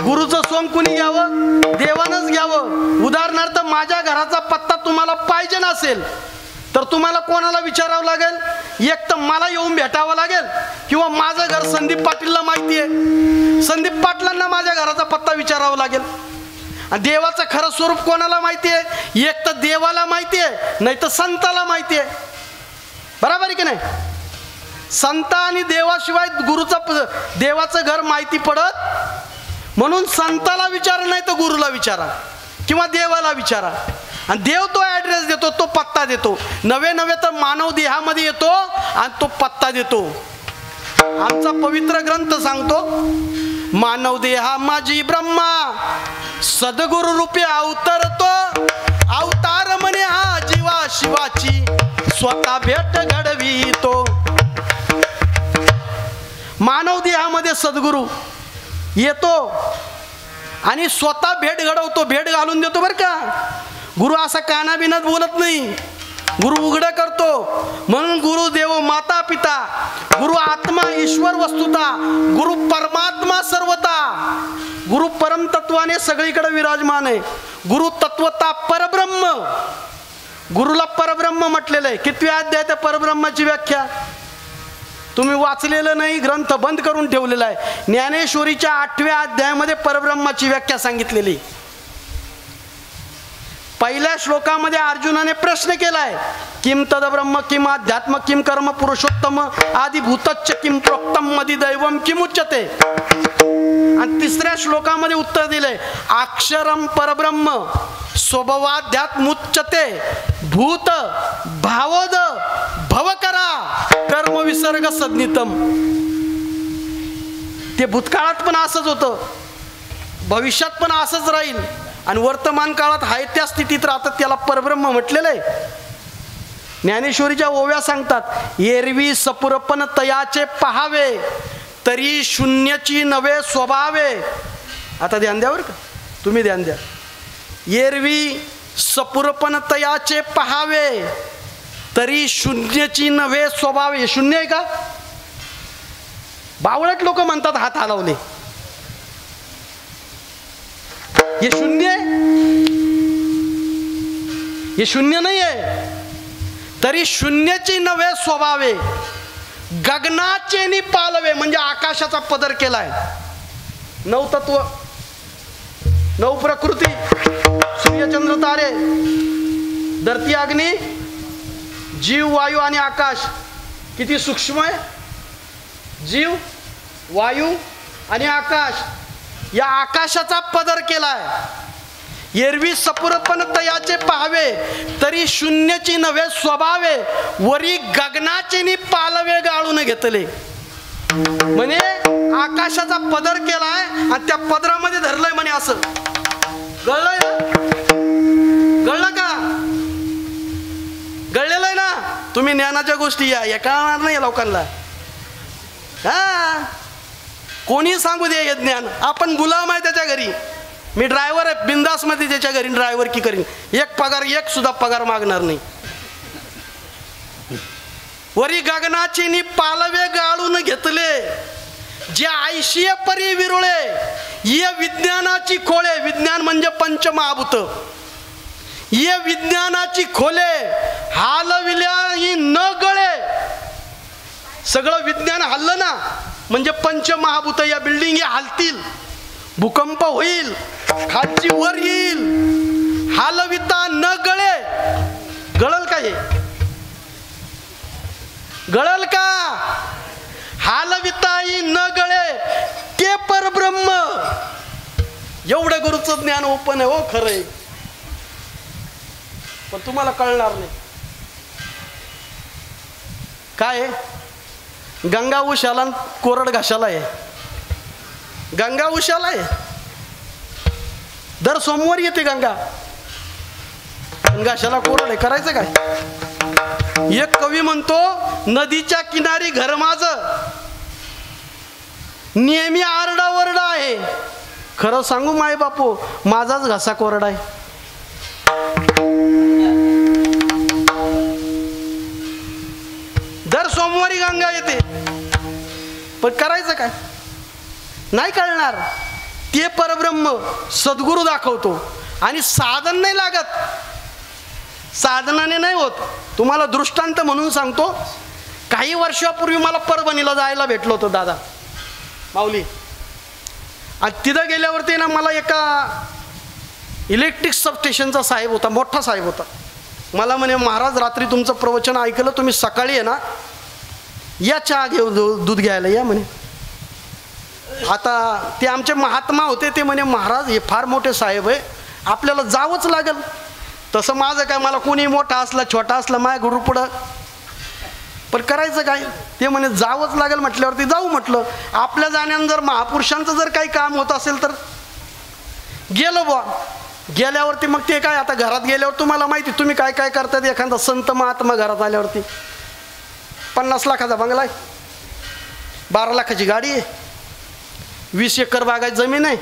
गुरुचं सोंग कुणी घ्यावं. देवानंच घ्यावं. उदाहरणार्थ माझ्या घराचा पत्ता तुम्हाला पाहिजे नसेल तर तुम्हाला कोणाला विचारावं लागेल. एक तर मला येऊन भेटावं लागेल किंवा माझं घर संदीप पाटीलला माहिती आहे संदीप पाटलांना माझ्या घराचा पत्ता विचारावा लागेल. आणि देवाचं खरं स्वरूप कोणाला माहिती आहे. एक तर देवाला माहिती आहे नाही तर संताला माहिती आहे. बरोबर आहे की नाही. संत आणि देवाशिवाय गुरुचं देवाचं घर माहिती पडत. म्हणून संताला विचारा नाही तर गुरुला विचारा किंवा देवाला विचारा. आणि देव तो ॲड्रेस देतो तो पत्ता देतो. नवे नवे तर मानव देहामध्ये येतो आणि तो पत्ता देतो. आमचा पवित्र ग्रंथ सांगतो मानव देहा माझी ब्रह्मा सद्गुरु रूपी अवतरतो. अवतार म्हणे हा जीवा शिवाची स्वतः भेट घडवितो. मानव देहामध्ये सद्गुरु येतो आणि स्वतः भेट घडवतो. भेट घालून देतो बरं का. गुरु असा कानाबिनात बोलत नाही. गुरु उघडं करतो. म्हणून गुरु देव माता पिता गुरु आत्मा ईश्वर वस्तुता गुरु परमात्मा सर्वता. गुरु परम तत्वाने सगळीकडे विराजमान आहे. गुरु तत्वता परब्रह्म. गुरुला परब्रह्म म्हटलेलं आहे. कितव्या अध्याय त्या परब्रह्माची व्याख्या तुम्ही वाचलेलं नाही, ग्रंथ बंद करून ठेवलेला आहे. ज्ञानेश्वरीच्या 8व्या अध्यायामध्ये परब्रह्माची व्याख्या सांगितलेली. पहिल्या श्लोकामध्ये अर्जुनाने प्रश्न केलाय, किम तद ब्रह्म किम अध्यात्म किम कर्म पुरुषोत्तम आदिभूतच्च किम प्रोक्तम मदी दैवम किम उच्यते. आणि तिसऱ्या श्लोकामध्ये उत्तर दिले, अक्षरम परब्रह्म स्वभावाध्यात्मुच्यते भूत भावोद भवकरा कर्म विसर्ग सज्ञितम. ते भूतकाळात पण असंच होतं, भविष्यात पण असंच राहील, आणि वर्तमान काळात आहे त्या स्थितीत राहतात, त्याला परब्रह्म म्हटलेलं आहे. ज्ञानेश्वरीच्या ओव्या सांगतात, एरवी सपुरपण तयाचे पहावे तरी शून्यची नवे स्वभावे. आता ध्यान द्या बरं का, तुम्ही ध्यान द्या. एरवी सपुरपण तयाचे पहावे तरी शून्यची नवे स्वभावे. शून्य आहे का? बावळट लोक म्हणतात हात हलवले, हे शून्य आहे? हे शून्य नाही आहे. तरी शून्याची नवे स्वभावे गगनाचे नि पालवे, म्हणजे आकाशाचा पदर केलाय. 9 तत्व, 9 प्रकृती, सूर्यचंद्र तारे, धरती अग्नी जीव वायू आणि आकाश. किती सूक्ष्म आहे? जीव वायू आणि आकाश, या आकाशाचा पदर केलाय. एरवी सपुरपण तयाचे पाहावे तरी शून्यची नवे स्वभावे वरी गगनाचे नि पालवे गाळून घेतले. म्हणे आकाशाचा पदर केलाय आणि त्या पदरामध्ये धरलंय म्हणे. असं गळलंय ना? गळलं का? गळलेलं आहे ना? तुम्ही ज्ञानाच्या गोष्टी या कळणार नाही लोकांना. हा, कोणी सांगू दे हे ज्ञान. आपण गुलाम आहे त्याच्या घरी. मी ड्रायव्हर आहे, बिंदास मध्ये त्याच्या घरी ड्रायव्हर की करीन. एक सुद्धा पगार मागणार नाही. वरी गगनाची नि पालवे गाळून घेतले जे आयशीय परी विरुळे ये विज्ञानाची खोळे. विज्ञान म्हणजे पंचमहाभूत. ये विज्ञानाची खोले हालविल्या न गळे. सगळं विज्ञान हल्लं ना म्हणजे पंचमहाभूत या बिल्डिंग हालतील, भूकंप होईल, खालची वर येईल. हालविता न गळे. गळल का? हे गळल का? हालविताई न गळे ते परब्रह्म. एवढं गुरुचं ज्ञान ओपन आहे हो, खरंय, पण तुम्हाला कळणार नाही. काय गंगा उशाला कोरड घाशाला आहे. गंगा उशाला आहे, दर सोमवारी येते गंगा, घाशाला कोरड आहे. करायचं काय? एक कवी म्हणतो, नदीच्या किनारी घर माझं नेहमी आरडाओरडा आहे. खरं सांगू माय बापू, माझाच घासा कोरडा आहे. दर सोमवारी गंगा येते, पण करायचं काय? नाही कळणार. ते परब्रह्म सद्गुरू दाखवतो आणि साधन नाही लागत, साधनाने नाही होत. तुम्हाला दृष्टांत म्हणून सांगतो. काही वर्षापूर्वी मला परभणीला जायला भेटलो होतो दादा माऊली. आणि तिथं गेल्यावरती ना मला एका इलेक्ट्रिक सबस्टेशनचा साहेब होता, मोठा साहेब होता. मला म्हणे, महाराज रात्री तुमचं प्रवचन ऐकलं, तुम्ही सकाळी आहे ना या चहा घेऊ दूध घ्यायला या म्हणे. आता ते आमचे महात्मा होते. ते म्हणे, महाराज हे फार मोठे साहेब आहे, आपल्याला जावंच लागेल. तसं माझं काय, मला कोणी मोठा असला छोटा असला माझ्या गुरु पुढं, पण करायचं काय? ते म्हणे जावंच लागेल. म्हटल्यावरती जाऊ म्हटलं. आपल्या जाण्यानं जर महापुरुषांचं जर काही काम होत असेल तर गेलो बुवा. गेल्यावरती मग ते काय, आता घरात गेल्यावर तुम्हाला माहिती तुम्ही काय काय करतात. एखादा संत महात्मा घरात आल्यावरती 50 लाखाचा बंगला आहे, 12 लाखाची गाडी आहे, 20 एकर बागायत जमीन आहे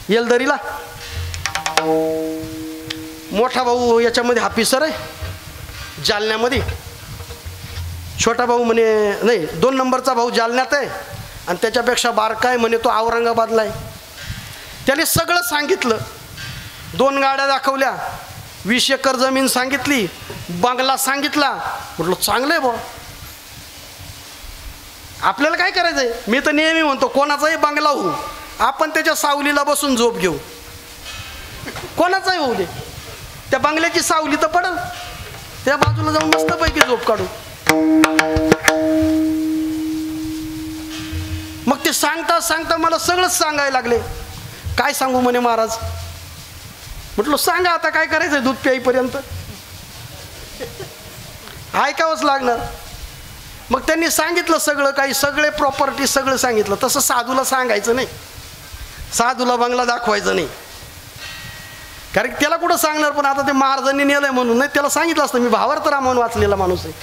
येलदरीला. मोठा भाऊ याच्यामध्ये ऑफिसर आहे जालन्यामध्ये. छोटा भाऊ म्हणे नाही, 2 नंबरचा भाऊ जालन्यात आहे आणि त्याच्यापेक्षा बारका आहे म्हणे तो औरंगाबादला आहे. त्याने सगळं सांगितलं. 2 गाड्या दाखवल्या, 20 एकर जमीन सांगितली, बंगला सांगितला. म्हटलं चांगलं आहे बुवा. आपल्याला काय करायचंय? मी तर नेहमी म्हणतो कोणाचाही बंगला होऊ, आपण त्याच्या सावलीला बसून झोप घेऊ. कोणाचाही होऊ दे, त्या बंगल्याची सावली तर पडल, त्या बाजूला जाऊन मस्तपैकी झोप काढू. मग ते सांगता सांगता मला सगळंच सांगायला लागले. काय सांगू म्हणे महाराज. म्हटलं सांगा आता काय करायचंय दूध प्यायपर्यंत, ऐकावंच लागणार. मग त्यांनी सांगितलं सगळं काही, सगळे प्रॉपर्टी सगळं सांगितलं. तसं साधूला सांगायचं नाही, साधूला बंगला दाखवायचं नाही, कारण त्याला कुठं सांगणार. पण आता ते महाराजांनी नेलंय म्हणून नाही, त्याला सांगितलं असतं. मी भावार्थ रामायण वाचलेला माणूस आहे.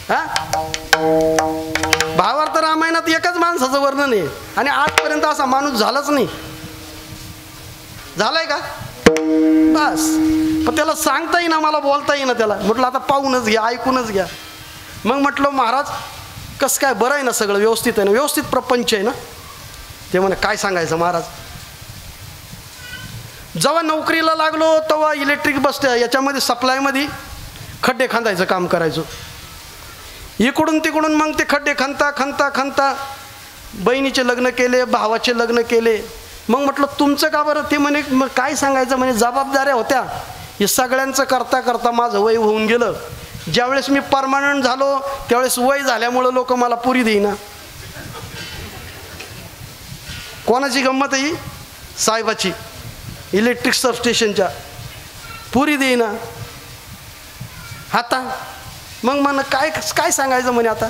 हा, भावार्थ रामायणात एकाच माणसाचं वर्णन आहे आणि आजपर्यंत असा माणूस झालाच नाही. झालाय का? बस. पण त्याला सांगता येईना, मला बोलता येईना त्याला. म्हटलं आता पाहूनच घ्या, ऐकूनच घ्या. मग म्हटलं महाराज कसं काय, बरं आहे ना, सगळं व्यवस्थित आहे ना, व्यवस्थित प्रपंच आहे ना? ते म्हणे काय सांगायचं महाराज. जेव्हा नोकरीला लागलो तेव्हा इलेक्ट्रिक बस याच्यामध्ये सप्लायमध्ये खड्डे खांदायचं काम करायचो. इकडून तिकडून मग ते खड्डे खणता खणता खणता बहिणीचे लग्न केले, भावाचे लग्न केले. मग म्हटलं तुमचं का बरं? ते म्हणे मग काय सांगायचं म्हणे, जबाबदाऱ्या होत्या, हे सगळ्यांचं करता करता माझं वय होऊन गेलं. ज्यावेळेस मी परमनंट झालो त्यावेळेस वय झाल्यामुळं लोक मला पुरी देईना. कोणाची गंमत आहे? साहेबाची, इलेक्ट्रिक सबस्टेशनच्या, पुरी देईना. आता मग म्हण काय काय सांगायचं म्हणे. आता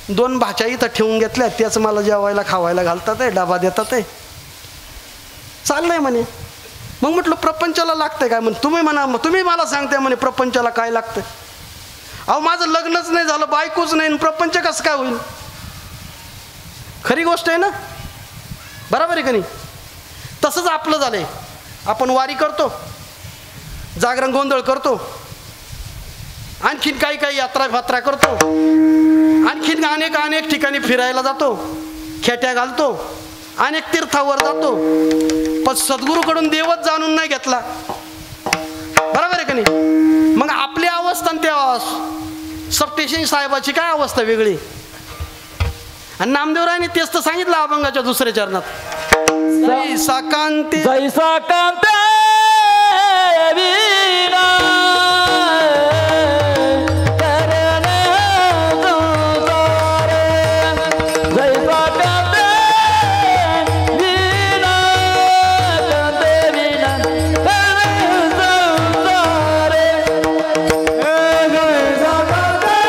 2 भाच्या इथं ठेवून घेतल्या, त्याच मला जेवायला खावायला घालतात आहे, डबा देतात आहे, चाललंय म्हणे. मग म्हटलं प्रपंचाला लागतंय काय? म्हणे तुम्ही म्हणा, तुम्ही मला सांगताय म्हणे प्रपंचाला काय लागतं. अहो माझं लग्नच नाही झालं, बायकोच नाही, प्रपंच कसं काय होईल? खरी गोष्ट आहे ना, बरोबर आहे का नाही? तसंच आपलं झालंय. आपण वारी करतो, जागरण गोंधळ करतो, आणखीन काही काही यात्रा फात्रा करतो, आणखीन अनेक अनेक ठिकाणी फिरायला जातो, खेट्या घालतो, अनेक तीर्थावर जातो, पण सद्गुरूकडून देवच जाणून नाही घेतला. बरोबर आहे का नाही? मग आपली अवस्था आणि त्या सबस्टेशन साहेबाची काय अवस्था वेगळी. आणि नामदेवरायने तेच तर सांगितलं अभंगाच्या 2ऱ्या चरणात, जैसा कांती जैसा कांते वीणा करणे संसारे, जैसा कांते वीणा कांते वीणा करणे संसारे, जैसा कांते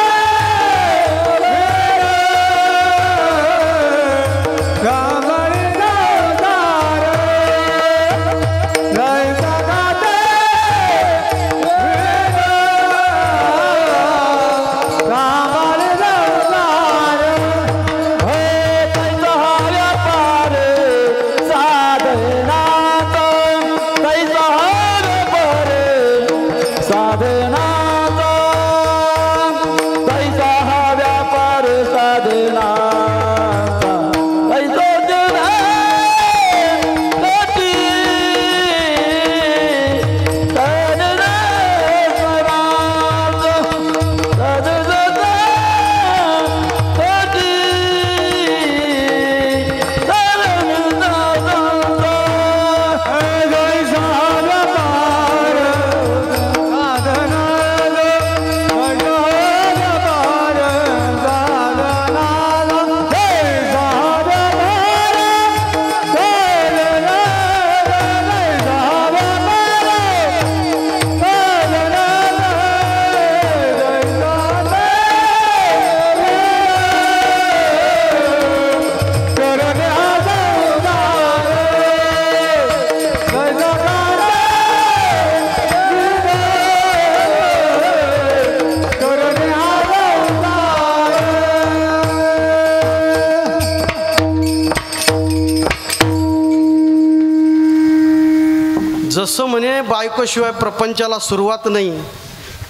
जसं म्हणे बायकोशिवाय प्रपंचाला सुरुवात नाही,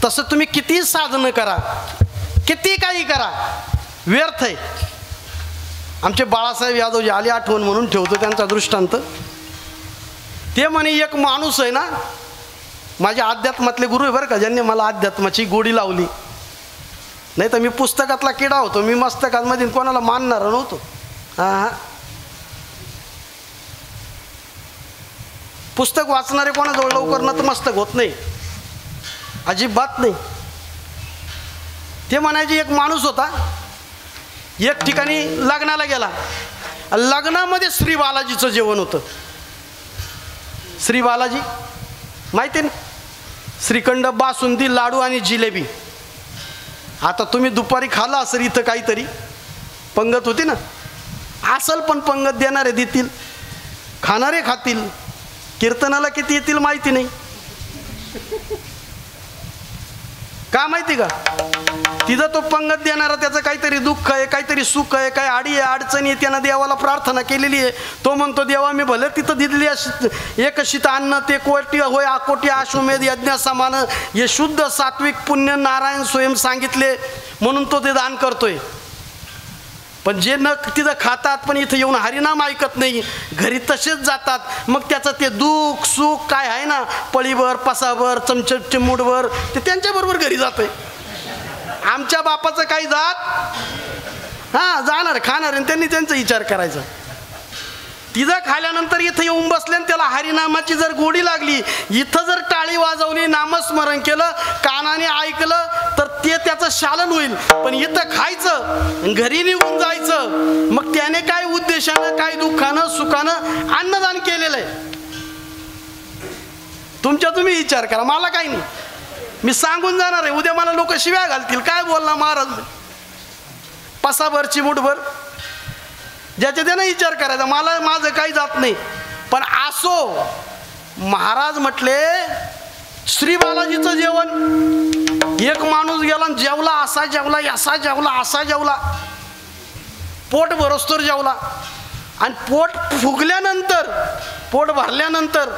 तसं तुम्ही किती साधनं करा, किती काही करा, व्यर्थ आहे. आमचे बाळासाहेब यादवजी आले आठवण म्हणून ठेवतो त्यांचा दृष्टांत. ते म्हणे एक माणूस आहे ना, माझे अध्यात्मातले गुरु आहे बरं का, ज्यांनी मला अध्यात्माची गोडी लावली. नाही तर मी पुस्तकातला किडा होतो, मी मस्तकामध्ये कोणाला मानणार नव्हतो. हां, पुस्तक वाचणारे कोणाजवळ लवकर नतमस्तक होत नाही, अजिबात नाही. ते म्हणायचे एक माणूस होता, एक ठिकाणी लग्नाला गेला, लग्नामध्ये श्री बालाजीचं जेवण होतं. श्री बालाजी माहिती आहे ना, श्रीखंड, बासुंदी, लाडू आणि जिलेबी. आता तुम्ही दुपारी खाला असेल इथं काहीतरी पंगत होती ना, असल पण पंगत देणारे देतील, खाणारे खातील, कीर्तनाला किती येतील माहिती नाही. का माहिती का, तिथं तो पंगत देणारा त्याचं काहीतरी दुःख आहे, काहीतरी सुख आहे, काही अडी आहे, अडचणी आहे, त्यानं देवाला प्रार्थना केलेली आहे. तो म्हणतो देवा मी भले तिथं दिलेली एक शीत अन्न ते कोटी होय आकोटी अश्वमेध यज्ञ समान, हे शुद्ध सात्विक पुण्य नारायण स्वयं सांगितले म्हणून तो ते दान करतोय. पण जे न तिथं खातात पण इथं येऊन हरिनाम ऐकत नाही, घरी तसेच जातात, मग त्याचं ते दुःख सुख काय आहे ना, पळीभर पसाभर चिमूटभर ते त्यांच्याबरोबर घरी जातंय. आमच्या बापाचं काही जात हां जाणार खाणार आणि त्यांनी त्यांचा विचार करायचा. तिथं खाल्यानंतर इथं येऊन बसले आणि त्याला हरिनामाची जर गोडी लागली, इथं जर टाळी वाजवली, नामस्मरण केलं, कानाने ऐकलं तर ते त्याचं शालन होईल. पण इथं खायचं घरी निघून जायचं, मग त्याने काय उद्देशानं काय दुःखानं सुखानं अन्नदान केलेलं आहे. तुम्ही विचार करा, मला काही नाही, मी सांगून जाणार आहे, उद्या मला लोक शिव्या घालतील, काय बोलला महाराज, पसाभर चिमूटभर ज्याचे त्याने विचार करायचा, मला माझं काही जात नाही. पण असो, महाराज म्हटले श्री बालाजीचं जेवण, एक माणूस गेला जेवला, असा जेवला, असा जेवला, असा जेवला, पोट भरस्तोर जेवला, आणि पोट फुगल्यानंतर पोट भरल्यानंतर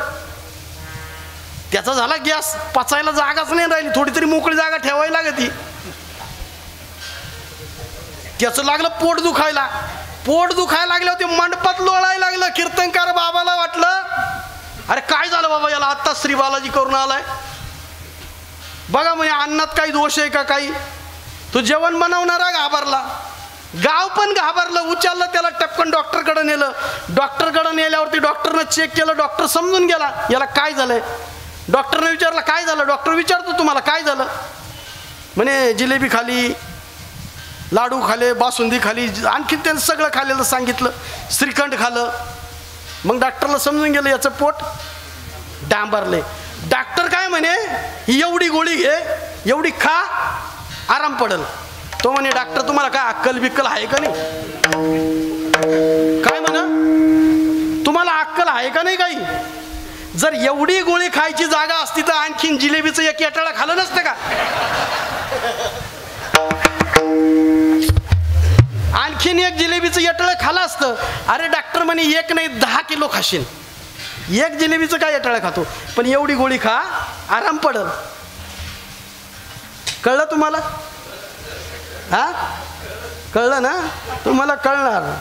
त्याचा झाला गॅस, पचायला जागाच नाही राहिली, थोडी तरी मोकळी जागा ठेवायला लागती. त्याचं लागलं पोट दुखायला, पोट दुखायला लागल्यावर ते मंडपात लोळायला लागलं. कीर्तनकार बाबाला वाटलं अरे काय झालं बाबा, याला आत्ता श्री बालाजी करून आलाय, बघा म्हणजे अन्नात काही दोष आहे का काही. तो जेवण बनवणारा घाबरला, गाव पण घाबरलं, उचललं त्याला टपकन डॉक्टरकडे नेलं. डॉक्टरकडे नेल्यावरती डॉक्टरनं चेक केलं, डॉक्टर समजून गेला याला काय झालंय. डॉक्टरने विचारलं काय झालं, डॉक्टर विचारतो तुम्हाला काय झालं, म्हणे जिलेबी खाली, लाडू खाले, बासुंदी खाली, आणखी त्यांनी सगळं खाल्लेलं सांगितलं, श्रीखंड खाल्लं. मग डॉक्टरला समजून गेलं याचं पोट डांबरले. डॉक्टर काय म्हणे, ही एवढी गोळी घे, एवढी खा, आराम पडेल. तो म्हणे डॉक्टर तुम्हाला काय अक्कल बिक्कल आहे का नाही, काय म्हणा तुम्हाला अक्कल आहे का नाही काही. जर एवढी गोळी खायची जागा असती तर आणखीन जिलेबीचं एक येटाळा खाल्लं नसतं का, आणखीन एक जिलेबीचं येटाळं खाल्लं असतं. अरे डॉक्टर म्हणे एक नाही 10 किलो खाशील, एक जिलेबीचं काय येटाळं खातो, पण एवढी गोळी खा, आराम पडल. कळलं तुम्हाला, हा कळलं ना, तुम्हाला कळणार.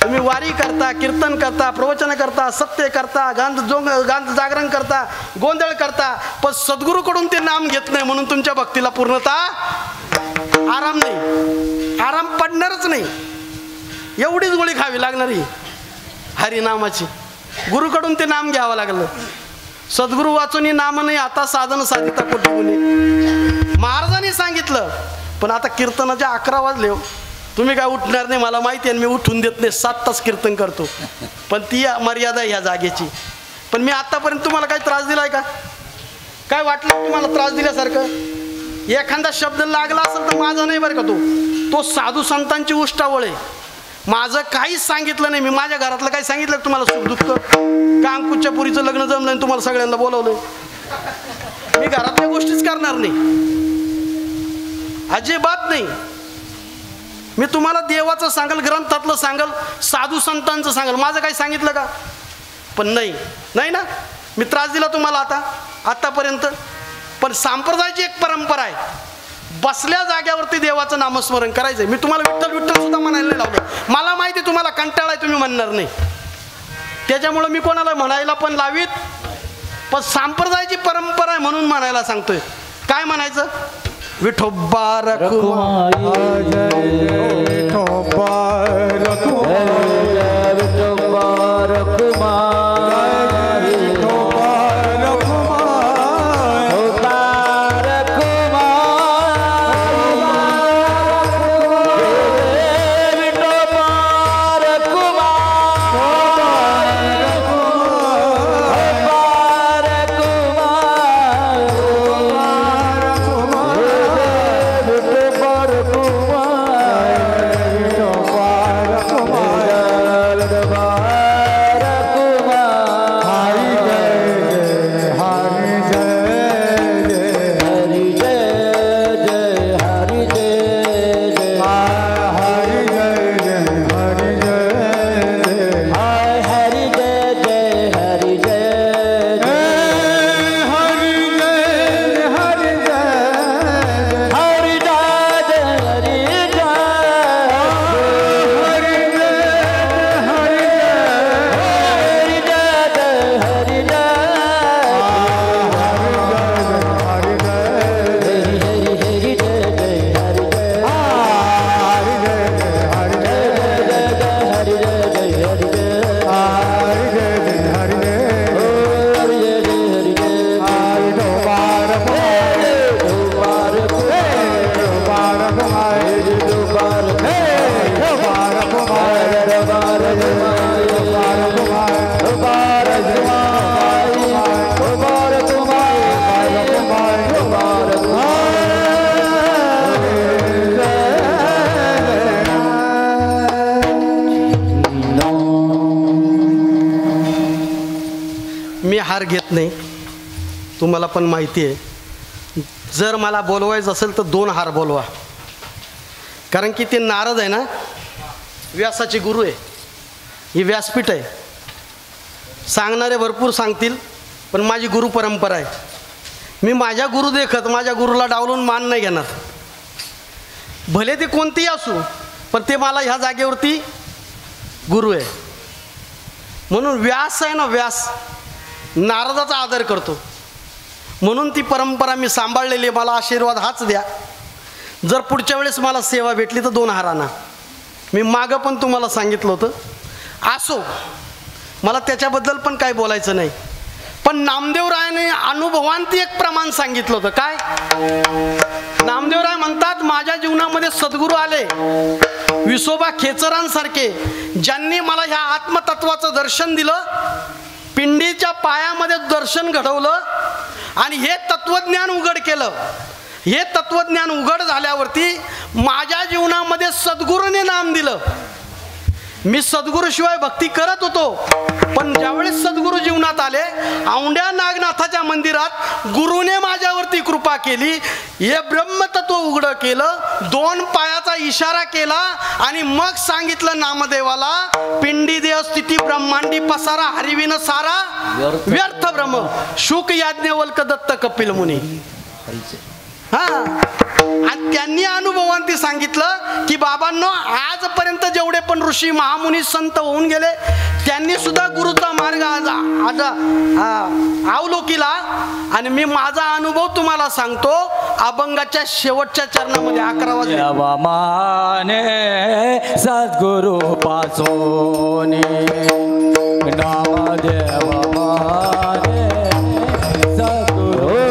तुम्ही वारी करता, कीर्तन करता, प्रवचन करता, सत्य करता, गांध जागरण करता, गोंधळ करता, पण सद्गुरूकडून ते नाम घेत नाही म्हणून तुमच्या भक्तीला पूर्णता आराम नाही, आराम पडणारच नाही. एवढीच गोळी खावी लागणारी हरिनामाची, गुरुकडून ते नाम घ्यावं लागलं. सद्गुरू वाचून नाम नाही आता साधन साधिता कोटी गुणे, महाराजांनी सांगितलं. पण आता कीर्तनाच्या 11 वाजले, तुम्ही काय उठणार नाही मला माहिती आहे, मी उठून देत नाही, 7 तास कीर्तन करतो, पण ती मर्यादा ह्या जागेची. पण मी आतापर्यंत तुम्हाला काही त्रास दिलाय का, काय वाटलं तुम्हाला त्रास दिल्यासारखं. एखादा शब्द लागला असेल तर माझा नाही बरं का, तो साधू संतांची उष्टावळ आहे. माझं काहीच सांगितलं नाही, मी माझ्या घरातलं काही सांगितलं तुम्हाला सुख दुःख का, अंकुशच्या पुरीचं लग्न जमलं आणि तुम्हाला सगळ्यांना बोलावलंय, मी घरातल्या गोष्टीच करणार नाही, अजिबात नाही. मी तुम्हाला देवाचं सांगल, ग्रंथातलं सांगल, साधू संतांचं सांगल, माझं काही सांगितलं का, पण नाही नाही ना. मी त्रास दिला तुम्हाला आतापर्यंत. पण संप्रदायाची एक परंपरा आहे, बसल्या जाग्यावरती देवाचं नामस्मरण करायचंय. मी तुम्हाला विठ्ठल विठ्ठल सुद्धा म्हणायला नाही लावलं, मला माहिती तुम्हाला कंटाळा आहे, तुम्ही म्हणणार नाही, त्याच्यामुळं मी कोणाला म्हणायला पण लावीत. पण संप्रदायाची परंपरा आहे म्हणून म्हणायला सांगतोय. काय म्हणायचं, विठोबा रखुमा मी हार घेत नाही, तुम्हाला पण माहिती आहे. जर मला बोलवायचं असेल तर 2 हार बोलवा, कारण की ते नारद आहे ना, व्यासाचे गुरु आहे, ही व्यासपीठ आहे. सांगणारे भरपूर सांगतील, पण माझी गुरु परंपरा आहे. मी माझ्या गुरु देखत माझ्या गुरुला डावलून मान नाही घेणार, भले ते कोणतेही असू, पण ते मला ह्या जागेवरती गुरु आहे. म्हणून व्यास आहे ना, व्यास नारदाचा आदर करतो, म्हणून ती परंपरा मी सांभाळलेली आहे. मला आशीर्वाद हाच द्या. जर पुढच्या वेळेस मला सेवा भेटली तर 2 हार आणा. मी मागं पण तुम्हाला सांगितलं होतं. असो, मला त्याच्याबद्दल पण काय बोलायचं नाही, पण नामदेवरायाने अनुभवांती एक प्रमाण सांगितलं होतं. काय? नामदेवराय म्हणतात, माझ्या जीवनामध्ये सद्गुरू आले, विसोबा खेचरांसारखे, ज्यांनी मला ह्या आत्मतत्वाचं दर्शन दिलं, पिंडीच्या पायामध्ये दर्शन घडवलं आणि हे तत्वज्ञान उघड केलं. हे तत्वज्ञान उघड झाल्यावरती माझ्या जीवनामध्ये सद्गुरूने नाम दिलं. मी सद्गुरूशिवाय भक्ती करत होतो, पण ज्यावेळेस सद्गुरू जीवनात आले, औंढ्या नागनाथाच्या मंदिरात गुरुने माझ्यावरती कृपा केली, हे ब्रह्मतत्व उघडं केलं, 2 पायाचा इशारा केला आणि मग सांगितलं नामदेवाला, पिंडी देह स्थिती ब्रह्मांडी पसारा, हरिविन सारा व्यर्थ ब्रह्म, शुक याज्ञवल्क दत्त कपिल मुनी. आणि त्यांनी अनुभवांती सांगितलं की बाबांनो, आजपर्यंत जेवढे पण ऋषी महामुनी संत होऊन गेले, त्यांनी सुद्धा गुरुचा मार्ग अवलोकिला. आणि मी माझा अनुभव तुम्हाला सांगतो. अभंगाच्या शेवटच्या चरणामध्ये 11 माने सद्गुरु पासून नामदेव माने सद्गुरु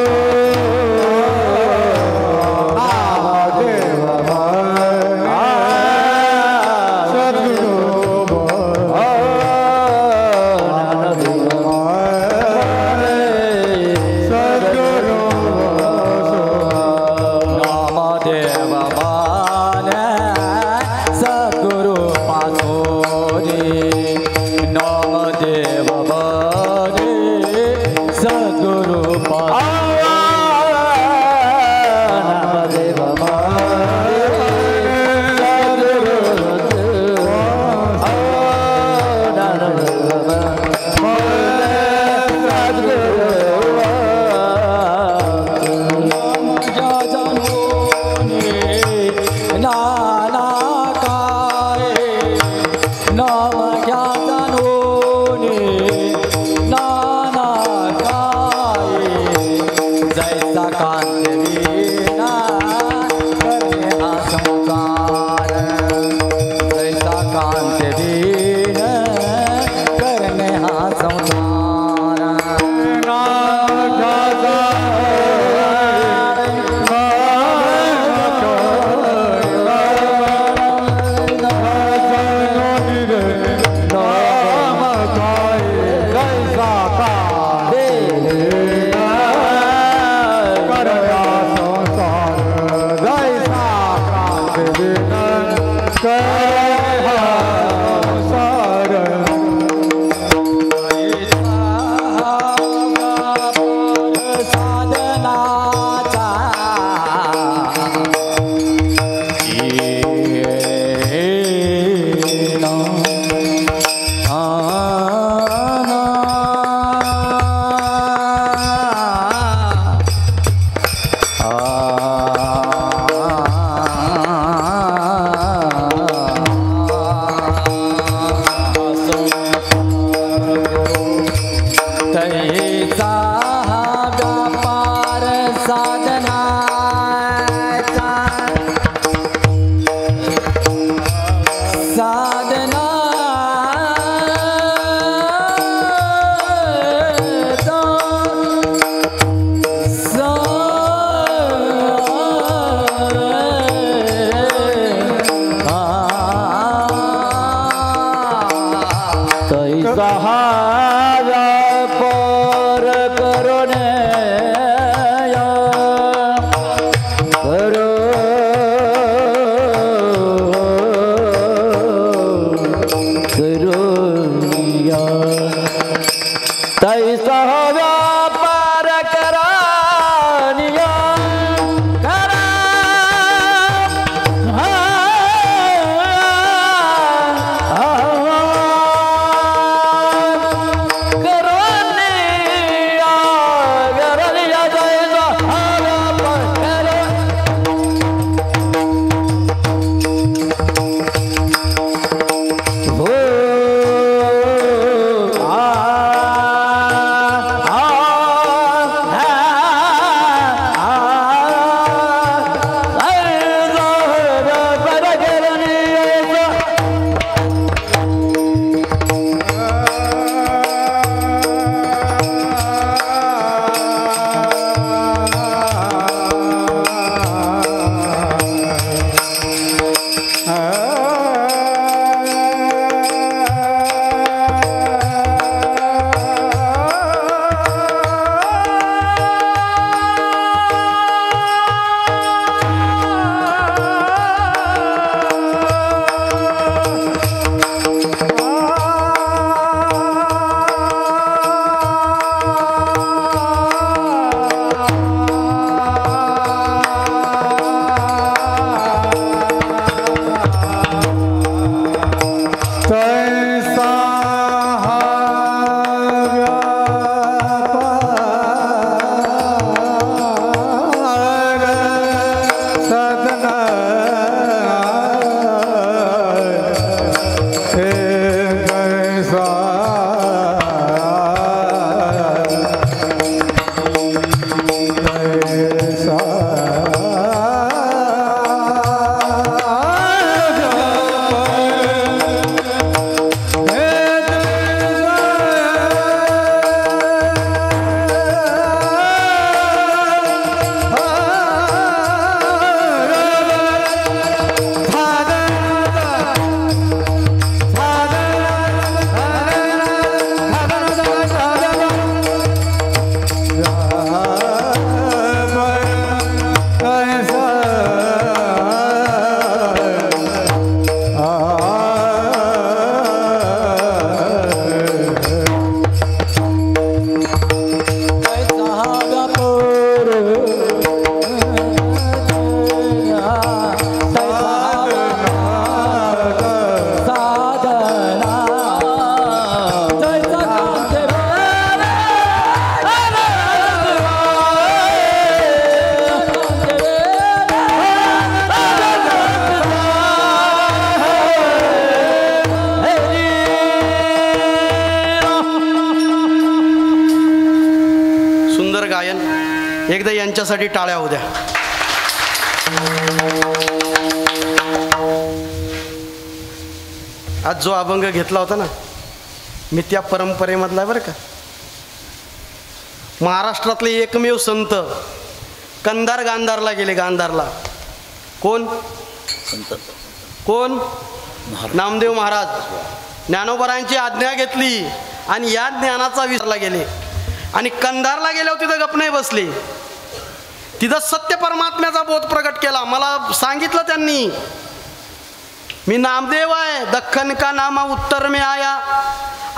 एकदा यांच्यासाठी टाळ्या होऊ द्या. आज जो अभंग घेतला होता ना मी त्या परंपरेमधला बरं का. महाराष्ट्रातले एकमेव संत कंधार गांधारला गेले. गांधारला कोण संत? कोण? नामदेव महाराज. ज्ञानोबरांची आज्ञा घेतली आणि या ज्ञानाचा विसरला गेले आणि कंधारला गेल्यावर तिथं गप नाही बसले. तिथं सत्य परमात्म्याचा बोध प्रगट केला. मला सांगितलं त्यांनी मी नामदेव आहे, दख्खन का नामा उत्तर में आया,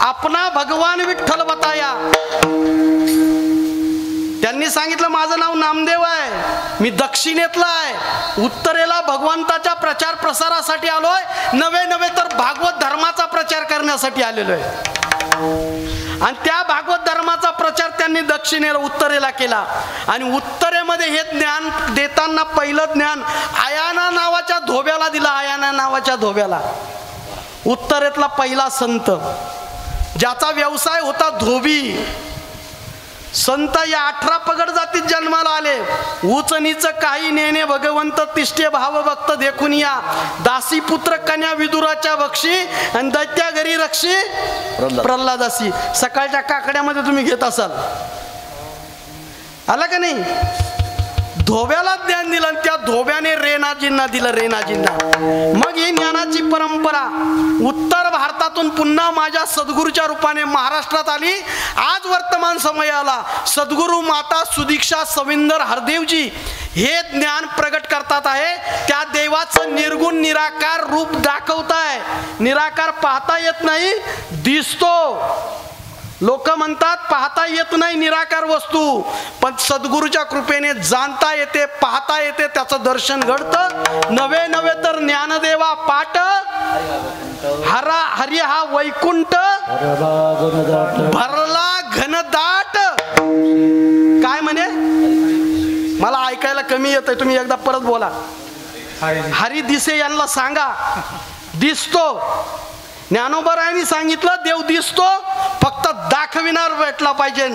अपना भगवान विठ्ठल बताया. त्यांनी सांगितलं माझं नाव नामदेव आहे, मी दक्षिणेतला आहे, उत्तरेला भगवंताच्या प्रचार प्रसारासाठी आलोय, नवे तर भागवत धर्माचा प्रचार करण्यासाठी आलेलो आहे. आणि त्या भागवत धर्माचा प्रचार त्यांनी दक्षिणेला उत्तरेला केला. आणि उत्तरेमध्ये हे ज्ञान देताना पहिलं ज्ञान आयाना नावाच्या धोब्याला दिला. आयाना नावाच्या धोब्याला उत्तरेतला पहिला संत, ज्याचा व्यवसाय होता धोबी. संत या 18 पगड जातीत जन्माला आले. उच नीच काही नेणे भगवंत तिष्ठे भाव भक्त देखून या, दासी पुत्र कन्या विदुराच्या बक्षी आणि दैत्या घरी रक्षी प्रल्हादासी. सकाळच्या काकड्यामध्ये तुम्ही घेत असाल, आला का नाही? धोब्याला ज्ञान दिलं आणि त्या धोब्याने रेणाजींना दिलं, रेणाजींना. मग ही ज्ञानाची परंपरा उत्तर भारतातून पुन्हा माझ्या सद्गुरूच्या रूपाने महाराष्ट्रात आली. आज वर्तमान समयाला सद्गुरू माता सुदीक्षा सविंदर हरदेवजी हे ज्ञान प्रगट करतात आहे. त्या देवाचं निर्गुण निराकार रूप दाखवताय. निराकार पाहता येत नाही, दिसतो. लोक म्हणतात पाहता येत नाही निराकार वस्तू, पण सद्गुरूच्या कृपेने जाणता येते, पाहता येते, त्याचं दर्शन घडतं. नवे तर ज्ञानदेवा पाठ हरी हा वैकुंठ भरला घनदाट. काय म्हणे? मला ऐकायला कमी येतंय, तुम्ही एकदा परत बोला. हरी दिसे यांना सांगा, दिसतो. ज्ञानोबरायांनी सांगितलं देव दिसतो, फक्त दाखविणार भेटला पाहिजे.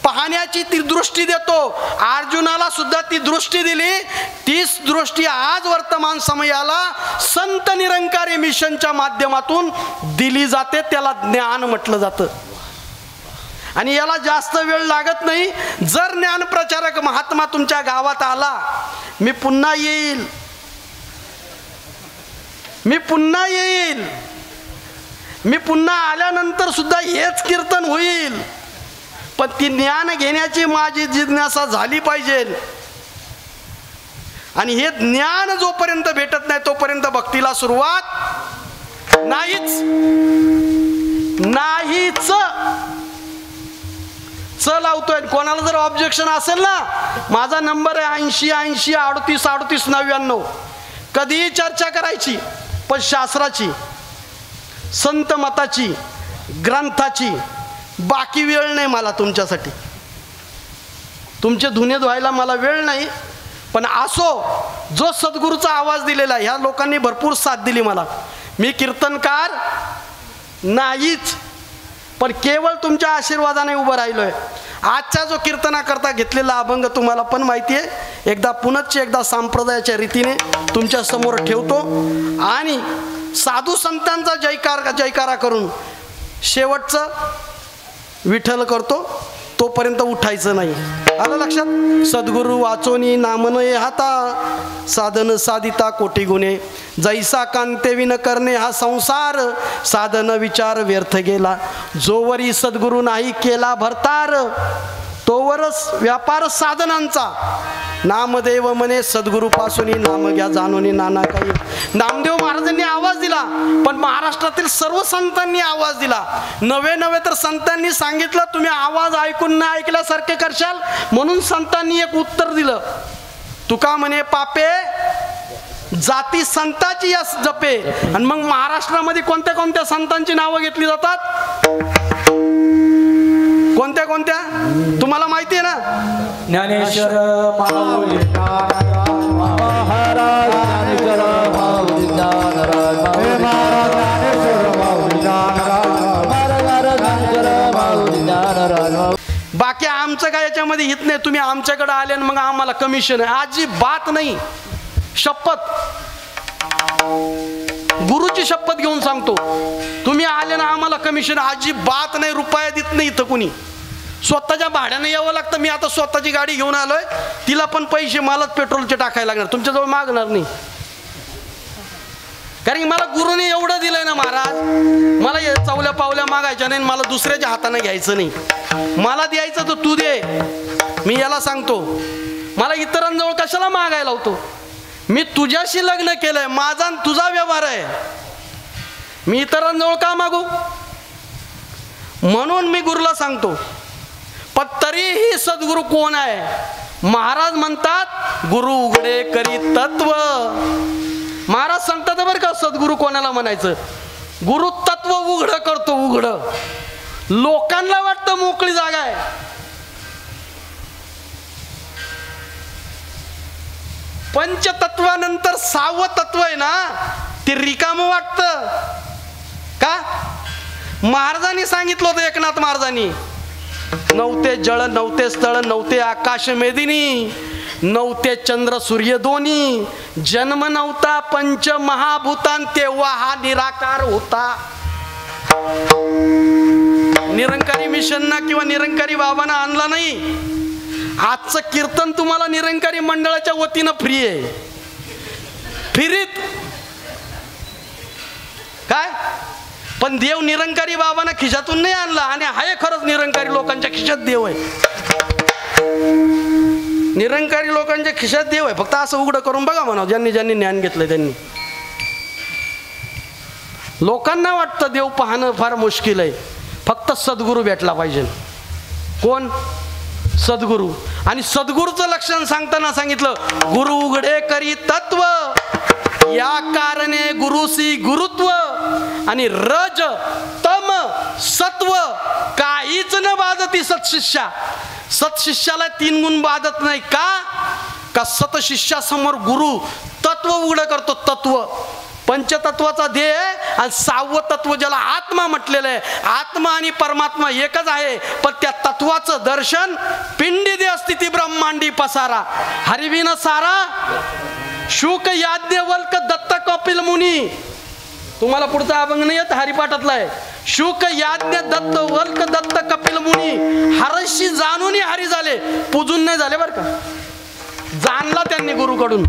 पाहण्याची ती दृष्टी देतो. अर्जुनाला सुद्धा ती दृष्टी दिली. तीच दृष्टी आज वर्तमान समयाला संत निरंकारी मिशनच्या माध्यमातून दिली जाते. त्याला ज्ञान म्हटलं जातं. आणि याला जास्त वेळ लागत नाही. जर ज्ञान प्रचारक महात्मा तुमच्या गावात आला, मी पुन्हा येईल, मी पुन्हा येईल, मी पुन्हा आल्यानंतर सुद्धा हेच कीर्तन होईल. पण ती ज्ञान घेण्याची माझी जिज्ञासा झाली पाहिजे. आणि हे ज्ञान जोपर्यंत भेटत नाही तोपर्यंत भक्तीला सुरुवात नाहीच. च लावतोय. कोणाला जर ऑब्जेक्शन असेल ना, माझा नंबर आहे 80 80 38 38 99. कधीही चर्चा करायची, पण शास्त्राची, संत मताची, ग्रंथाची. बाकी वेळ नाही मला तुमच्यासाठी, तुमचे धुणे धुवायला मला वेळ नाही. पण असो, जो सद्गुरूचा आवाज दिलेला ह्या लोकांनी भरपूर साथ दिली मला. मी कीर्तनकार नाहीच, पण केवळ तुमच्या आशीर्वादाने उभं राहिलोय. आजचा जो कीर्तनाकरता घेतलेला अभंग तुम्हाला पण माहिती आहे. एकदा पुनश्च एकदा संप्रदायाच्या रीतीने तुमच्या समोर ठेवतो आणि साधू संतांचा जयकारा करून शेवटचं विठ्ठल करतो. तोपर्यंत उठायचं नाही. आलं लक्षात? सद्गुरू वाचोनी नामनये हाता, साधन साधिता कोटी गुणे, जैसा कांते विन करणे हा संसार, साधन विचार व्यर्थ गेला, जोवरी सद्गुरू नाही केला भरतार, तोवरच व्यापार साधनांचा. नामदेव म्हणे सद्गुरू पासून नाम घ्या जाणून नाना काही. नामदेव महाराजांनी आवाज दिला, पण महाराष्ट्रातील सर्व संतांनी आवाज दिला. नवे तर संतांनी सांगितलं तुम्ही आवाज ऐकून न ऐकल्यासारखे करशाल, म्हणून संतांनी एक उत्तर दिलं. तुका म्हणे पापे जाती संताची यश जपे. आणि मग महाराष्ट्रामध्ये कोणत्या कोणत्या संतांची नावं घेतली जातात? कोणत्या कोणत्या तुम्हाला माहिती आहे ना? ज्ञानेश्वर माऊली महाराज, ज्ञानेश्वर माऊली ज्ञानराज, ज्ञानेश्वर माऊली ज्ञानराज. बाकी आमचं काय याच्यामध्ये हित नाही. तुम्ही आमच्याकडे आले आणि मग आम्हाला कमिशन आहे, अजिबात नाही. शपथ, गुरुची शपथ घेऊन सांगतो, तुम्ही आले ना आम्हाला कमिशन अजिबात नाही. रुपया देत नाही इथं कुणी. स्वतःच्या भाड्याने यावं लागतं. मी आता स्वतःची गाडी घेऊन आलोय, तिला पण पैसे मलाच पेट्रोलचे टाकायला लागणार, तुमच्याजवळ मागणार नाही. कारण की मला गुरुने एवढं दिलंय ना महाराज, मला चवल्या पावल्या मागायच्या नाही, मला दुसऱ्याच्या हाताने घ्यायचं नाही. मला द्यायचं तर तू दे. मी याला सांगतो, मला इतरांजवळ कशाला मागायला होतो. मी तुझ्याशी लग्न केलंय, माझा आणि तुझा व्यवहार आहे, मी इतरांजवळ का मागू? म्हणून मी गुरुला सांगतो. पण तरीही सद्गुरू कोण आहे? महाराज म्हणतात गुरु उघडे करी तत्व. महाराज सांगतात बरं का सद्गुरू कोणाला म्हणायचं. गुरु तत्व उघड करतो, उघड. लोकांना वाटतं मोकळी जागा आहे. पंचतत्वानंतर 6वं तत्व आहे ना, ते रिकामं वाटतं का? महाराजांनी सांगितलं होतं, एकनाथ महाराजांनी, नव्हते जळ, नव्हते स्थळ, नव्हते आकाश मेदिनी, नव्हते चंद्र सूर्य दोन्ही, जन्म नव्हता पंच महाभूतान, तेव्हा हा निराकार होता. निरंकारी मिशनना किंवा निरंकारी बाबांना आणला नाही. आजचं कीर्तन तुम्हाला निरंकारी मंडळाच्या वतीनं फ्री आहे. फ्रीत काय? पण देव निरंकारी बाबांना खिशातून नाही आणला. आणि आहे खरंच निरंकारी लोकांच्या खिशात देव आहे. निरंकारी लोकांच्या खिशात देव आहे. फक्त असं उघडं करून बघा म्हणा, ज्यांनी ज्यांनी ज्ञान घेतलंय त्यांनी. लोकांना वाटतं देव पाहणं फार मुश्किल आहे. फक्त सद्गुरू भेटला पाहिजे. कोण? सद्गुरू. आणि सद्गुरूचं लक्षण सांगताना सांगितलं गुरु उघडे करी तत्व, या कारणे गुरुसी गुरुत्व, आणि रज तम सत्व काहीच न बाधती सत्शिष्या. सत्शिष्याला 3 गुण बाधत नाही. का सतशिष्यासमोर गुरु तत्व उघडं करतो. तत्व पंचतत्वाचा ध्येय आणि 6वं तत्व ज्याला आत्मा म्हटलेलं आहे. आत्मा आणि परमात्मा एकच आहे, पण त्या तत्वाचं दर्शन पिंडी दे स्थिती ब्रह्मांडी पसारा, हरिविन सारा शुक याज्ञवल्क दत्त कपिल मुनी. तुम्हाला पुढचा अभंग नाही येत, हरिपाठातला आहे. शुक याज्ञ दत्त वल्क दत्त कपिल मुनी, हरशी जाणून हरी झाले, पूजून नाही झाले बरं का. जाणला त्यांनी गुरुकडून.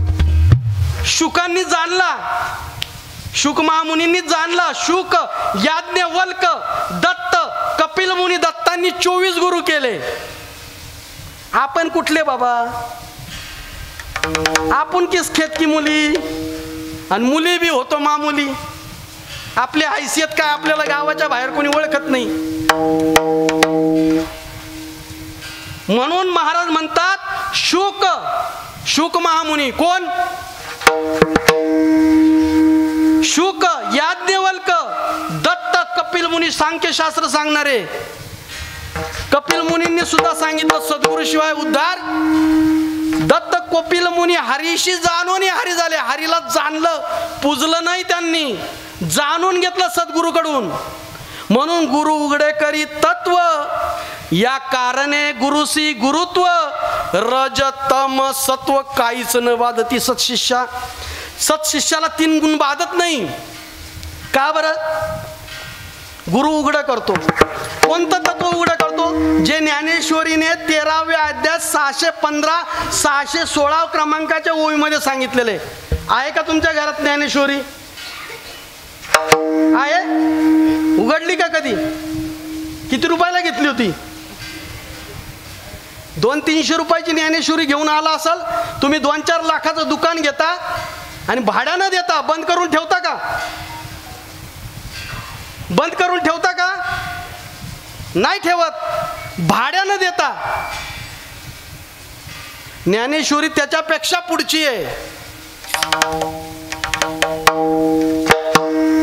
शुकांनी जाणला, शुक महामुनींनी जाणला. शुक याज्ञ वल्क दत्त कपिल मुनी, दत्तांनी 24 गुरु केले. आपण कुठले बाबा? आपण किस खेत की मुली, आणि मुली बी होतो मामुली. आपली हैसियत काय आपल्याला गावाच्या बाहेर कोणी ओळखत नाही. म्हणून महाराज म्हणतात शुक महामुनी. कोण? शुक याज्ञवल्क दत्त कपिल मुनी, सांख्यशास्त्र सांगणारे. कपिल मुनींनी सुद्धा सांगितलं सद्गुरू शिवाय उद्धार. दत्त कपिल मुनी हरीशी जाणून हरी झाले. हरीला जाणलं, पूजलं नाही त्यांनी, जाणून घेतलं सद्गुरूकडून. म्हणून गुरु उघडे करी तत्व, या कारणे गुरुसी गुरुत्व, रज तम सत्व काहीच न बाधती सत्शिष्या. सत्शिष्याला 3 गुण बाधत नाही. का बरं? गुरु उघड करतो. कोणतं तत्व उघड करतो? जे ज्ञानेश्वरीने 13व्या अध्यायात 615 616 क्रमांकाच्या ओळीमध्ये सांगितलेले आहे. का तुमच्या घरात ज्ञानेश्वरी आहे? उघडली का कधी? किती रुपयाला घेतली होती? 200-300 रुपयाची ज्ञानेश्वरी घेऊन आला असाल तुम्ही. 2-4 लाखाचं दुकान घेता आणि भाड्यानं देता. बंद करून ठेवता का? बंद करून ठेवता का? नाही ठेवत. भाड्यानं देता. ज्ञानेश्वरी त्याच्यापेक्षा पुढची आहे.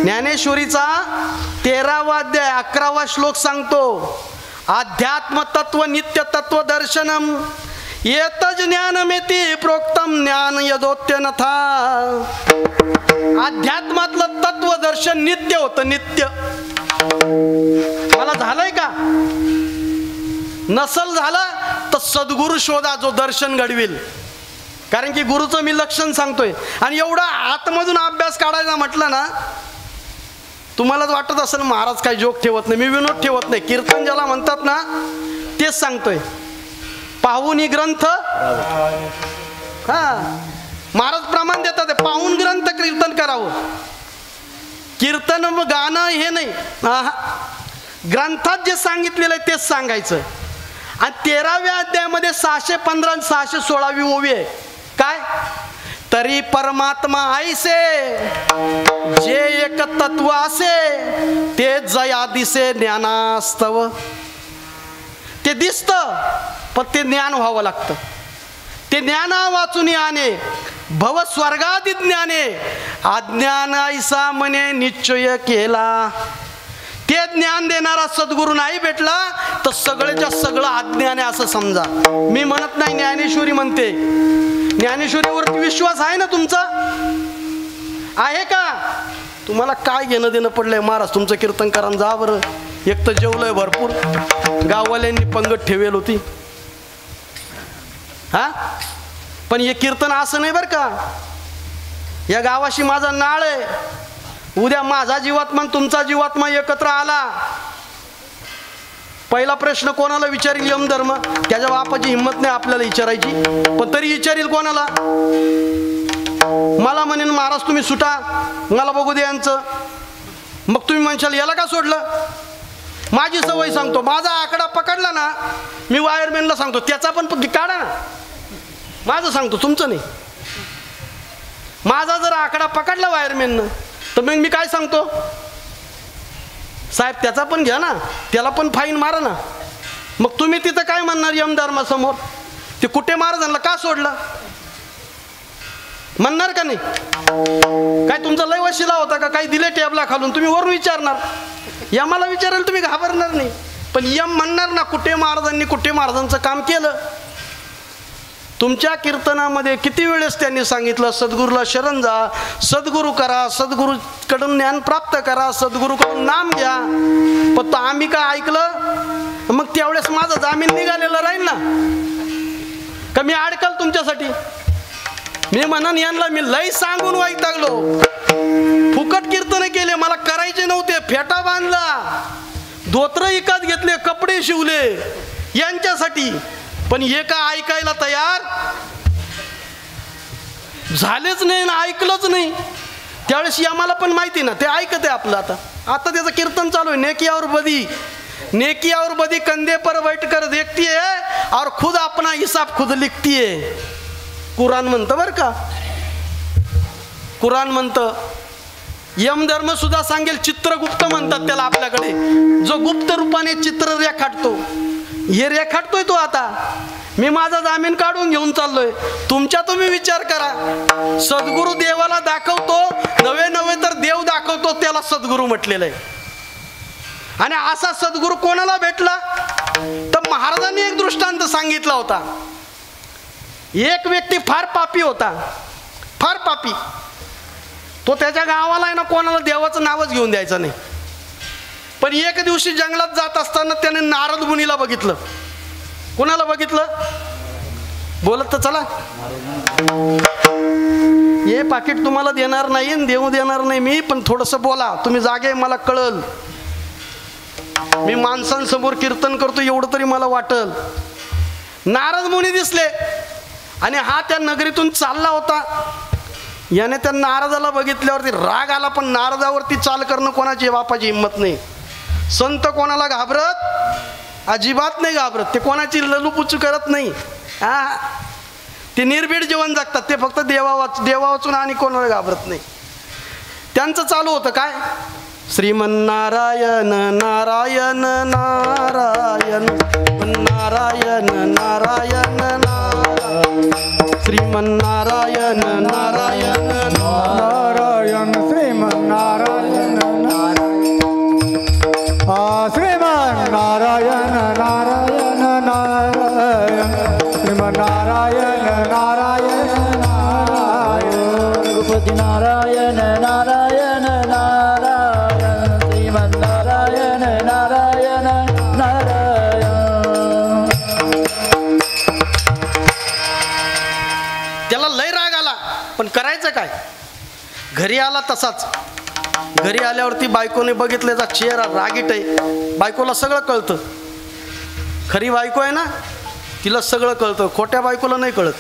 ज्ञानेश्वरीचा 13वा अध्याय 11वा श्लोक सांगतो, अध्यात्म तत्व नित्य तत्व दर्शनम येतज ज्ञानमेती प्रोक्तम ज्ञान यदोत्य नथा. अध्यात्मातलं तत्व दर्शन नित्य होतं. नित्य मला झालंय का? नसल झाला तर सद्गुरु शोधा जो दर्शन घडविल. कारण की गुरुचं मी लक्षण सांगतोय. आणि एवढा आतमधून अभ्यास काढायचा म्हटलं ना, तुम्हालाच वाटत असेल महाराज काही जोक ठेवत नाही. मी विनोद ठेवत नाही. कीर्तन ज्याला म्हणतात ना तेच सांगतोय. पाहून ग्रंथ, हा महाराज प्रमाण देतात, पाहून ग्रंथ कीर्तन करावं. कीर्तन गाणं हे नाही, ग्रंथात जे सांगितलेलं आहे तेच सांगायचं. आणि 13व्या अध्यायामध्ये 615 आणि 616वी ओवी आहे. काय? तरी परमात्मा ऐसे जे एक तत्व असे ते जया दिसे ज्ञानास्तव. ते दिसतं पण ते ज्ञान व्हावं लागतं. ते ज्ञाना वाचून आणे भव स्वर्गादी ज्ञाने अज्ञान ऐसा म्हणे निश्चय केला. ते ज्ञान देणारा सद्गुरू नाही भेटला तर सगळेच्या सगळं अज्ञान आहे असं समजा. मी म्हणत नाही, ज्ञानेश्वरी म्हणते. ज्ञानेश्वरीवरती विश्वास आहे ना तुमचा? आहे का? तुम्हाला काय घेणं देणं पडलंय? महाराज तुमचं कीर्तन करा जा बरं. एक तर जेवलंय भरपूर, गाववाल्यांनी पंगत ठेवेल होती. हा पण हे कीर्तन असं नाही बरं का. या गावाशी माझा नाळ आहे. उद्या माझा जीवात्मा तुमचा जीवात्मा एकत्र आला, पहिला प्रश्न कोणाला विचारील? यमधर्म. त्याच्या बापाची हिंमत नाही आपल्याला विचारायची, पण तरी विचारील कोणाला? मला म्हणेन महाराज तुम्ही सुटा, मला बघू दे यांचं. मग तुम्ही म्हणशाल याला का सोडलं? माझी सवय सांगतो, माझा आकडा पकडला ना मी वायरमॅनला सांगतो त्याचा पण काढा ना. माझं सांगतो, तुमचं नाही. माझा जर आकडा पकडला वायरमॅननं तर मग मी काय सांगतो? साहेब त्याचा पण घ्या ना, त्याला पण फाईन मारा ना. मग तुम्ही तिथं काय म्हणणार यमधर्मासमोर? ते कुठे महाराजांना का सोडलं म्हणणार का नाही? काय तुमचा लय वशिला होता का? काही दिले टेबला खालून तुम्ही वरून विचारणार. यमाला विचारायला तुम्ही घाबरणार नाही, पण यम म्हणणार ना कुठे महाराजांनी कुठे महाराजांचं काम केलं. तुमच्या कीर्तनामध्ये किती वेळेस त्यांनी सांगितलं सद्गुरूला शरण जा, सद्गुरू करा, सद्गुरूकडून ज्ञान प्राप्त करा, सद्गुरूकडून नाम घ्या. पण तो आम्ही काय ऐकलं? मग त्यावेळेस माझा जामीन निघालेला राहील ना का? मी अडकल तुमच्यासाठी? मी म्हणन यांना मी लय सांगून वैतागलो, फुकट कीर्तन केले, मला करायचे नव्हते, फेटा बांधला, धोत्र विकत घेतले, कपडे शिवले यांच्यासाठी, पण हे का ऐकायला तयार झालेच नाही ना, ऐकलंच नाही. त्यावेळेस आम्हाला पण माहिती ना ते ऐकत आहे आपलं. आता त्याचं कीर्तन चालू आहे. नेकियावर बदी, नेकियावर बदी कंधे पर बैठ कर देखती है और खुद अपना हिसाब खुद लिखती है. कुराण म्हणतं बरं का, कुराण म्हणतं. यमधर्म सुद्धा सांगेल, चित्रगुप्त म्हणतात त्याला आपल्याकडे, जो गुप्त रूपाने चित्र रेखाटतो. हे रेखाटतोय तो. आता मी माझा जामीन काढून घेऊन चाललोय. तुमच्या तुम्ही विचार करा. सद्गुरू देवाला दाखवतो, नवे नवे तर देव दाखवतो, त्याला सद्गुरू म्हटलेलं आहे. आणि असा सद्गुरू कोणाला भेटला? तर महाराजांनी एक दृष्टांत सांगितला होता. एक व्यक्ती फार पापी होता, फार पापी. तो त्याच्या गावाला आहे ना कोणाला देवाचं नावच घेऊन द्यायचं नाही. पण एक दिवशी जंगलात जात असताना त्याने नारद मुनीला बघितलं. कोणाला बघितलं? बोलत तर चला. हे पाकिट तुम्हाला देणार नाही, देऊ देणार नाही मी, पण थोडंसं बोला, तुम्ही जागे, मला कळल. मी माणसांसमोर कीर्तन करतो एवढं तरी मला वाटल. नारद मुनी दिसले आणि हा त्या नगरीतून चालला होता. याने त्या नारदाला बघितल्यावरती राग आला, पण नारदावरती चाल करणं कोणाची बापाची हिंमत नाही. संत कोणाला घाबरत? अजिबात नाही घाबरत. ते कोणाची ललूपुचू करत नाही. ते निर्भीड जीवन जगतात. ते फक्त देवा वाचून आणि कोणाला घाबरत नाही. त्यांचं चालू होतं काय? श्रीमन्नारायण नारायण नारायण नारायण नारायण नारायण श्रीमन्नारायण नारायण नारायण श्रीमन्नारायण नारायण श्रीमन्नारायण नारायण नारायण श्रीमन्नारायण नारायण नारायण रघुपति नारायण नारायण नारायण श्रीमन्नारायण नारायण नारायण. त्याला लय राग आला, पण करायचं काय? घरी आला तसाच. घरी आल्यावरती बायकोने बघितल्याचा चेहरा रागीट आहे. बायकोला सगळं कळतं. खरी बायको आहे ना, तिला सगळं कळतं. खोट्या बायकोला नाही कळत.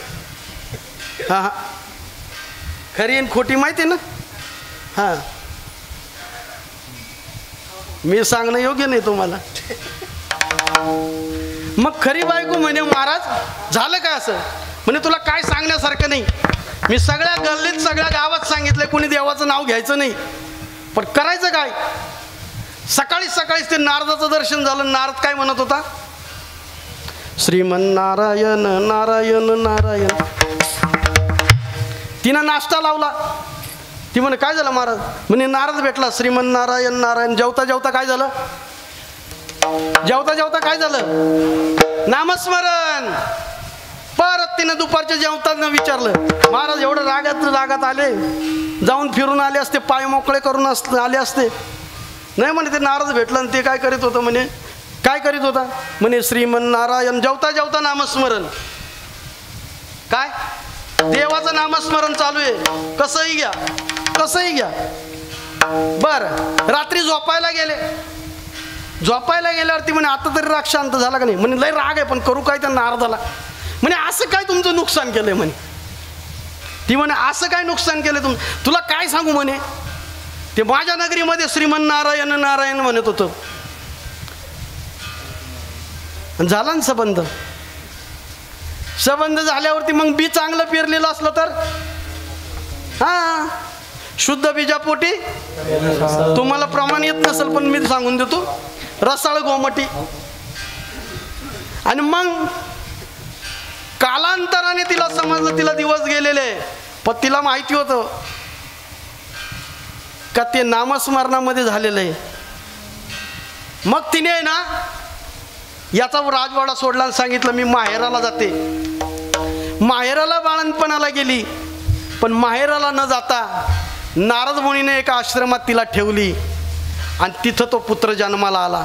हां, खरी आणि खोटी माहिती ना. हां, मी सांगणं योग्य नाही तुम्हाला. मग खरी बायको म्हणे महाराज झालं काय असं? म्हणे तुला काय सांगण्यासारखं नाही. मी सगळ्या गल्लीत सगळ्या गावात सांगितलंय कोणी देवाचं नाव घ्यायचं नाही, पण करायचं काय? सकाळी सकाळीच ते नारदाचं दर्शन झालं. नारद काय म्हणत होता? श्रीमन्नारायण नारायण नारायण. तिनं नाश्ता लावला. ती म्हणे काय झालं महाराज? म्हणे नारद भेटला. श्रीमन्नारायण नारायण. जेवता जेवता काय झालं? जेवता जेवता काय झालं? नामस्मरण. परत तिनं दुपारच्या जेवताना विचारलं, महाराज एवढं रागात आले, जाऊन फिरून आले असते, पाय मोकळे करून आले असते. नाही म्हणे ते नारद भेटलं आणि ते काय करीत होतं? म्हणे काय करीत होता? म्हणे श्रीमन्नारायण. जेवता जेवता नामस्मरण. काय देवाचं नामस्मरण चालू आहे. कसंही घ्या, कसंही घ्या. बरं, रात्री झोपायला गेल्यावरती म्हणे आता तरी राग शांत झाला का नाही? म्हणे लय राग आहे, पण करू काय त्या नारदाला? म्हणे असं काय तुमचं नुकसान केलंय? म्हणे ती म्हणे असं काय नुकसान केलंय तुला काय सांगू? म्हणे ते माझ्या नगरीमध्ये श्रीमन्नारायण नारायण म्हणत होतं. झाला ना संबंध. संबंध झाल्यावरती मग बी चांगलं पेरलेलं असलं तर हा शुद्ध बीजापोटी तुम्हाला प्रमाण येत नसेल पण मी सांगून देतो रसाळ गोमटी. आणि मग कालांतराने तिला समजलं, तिला दिवस गेलेले, पण तिला माहिती होतं का ते नामस्मरणामध्ये झालेलं आहे. मग तिने ना याचा राजवाडा सोडला आणि सांगितलं मी माहेराला जाते. माहेराला बाळणपणाला गेली, पण माहेराला न जाता नारद मुनीने एका आश्रमात तिला ठेवली आणि तिथं तो पुत्र जन्माला आला.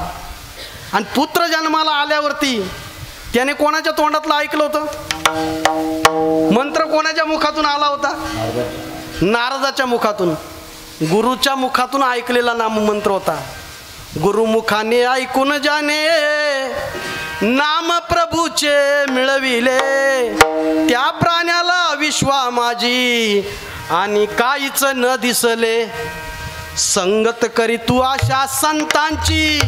आणि पुत्र जन्माला आल्यावरती त्याने कोणाच्या तोंडातलं ऐकलं होतं? मंत्र कोणाच्या मुखातून आला होता? नारदाच्या मुखातून, गुरुच्या मुखातून ऐकलेला नाममंत्र होता. गुरुमुखाने ऐकून जाणे नाम प्रभूचे मिळविले, त्या प्राण्याला विश्वा माझी आणि काहीच न दिसले. संगत करी तू अशा संतांची,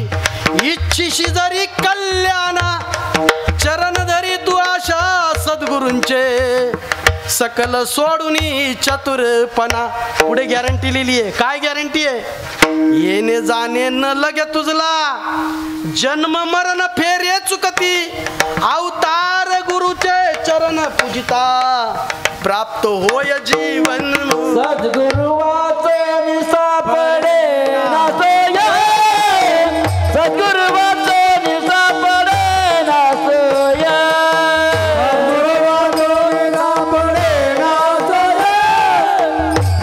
इच्छिशी जरी कल्याणा, चरण धरी तू अशा सद्गुरूंचे, सकल सोडूनी चतुरपणा. पुढे गॅरंटी लिहिली आहे. काय गॅरंटी आहे? येणे जाणे न लगे तुझला, जन्म मरण फेरे चुकती, अवतार गुरुचे चरण पूजिता, प्राप्त होय जीवन. सद्गुरु वाचन सापडे ना सोया, सद्गुरु वाचन सापडे ना सोया, सद्गुरु वाचन सापडे ना सोया,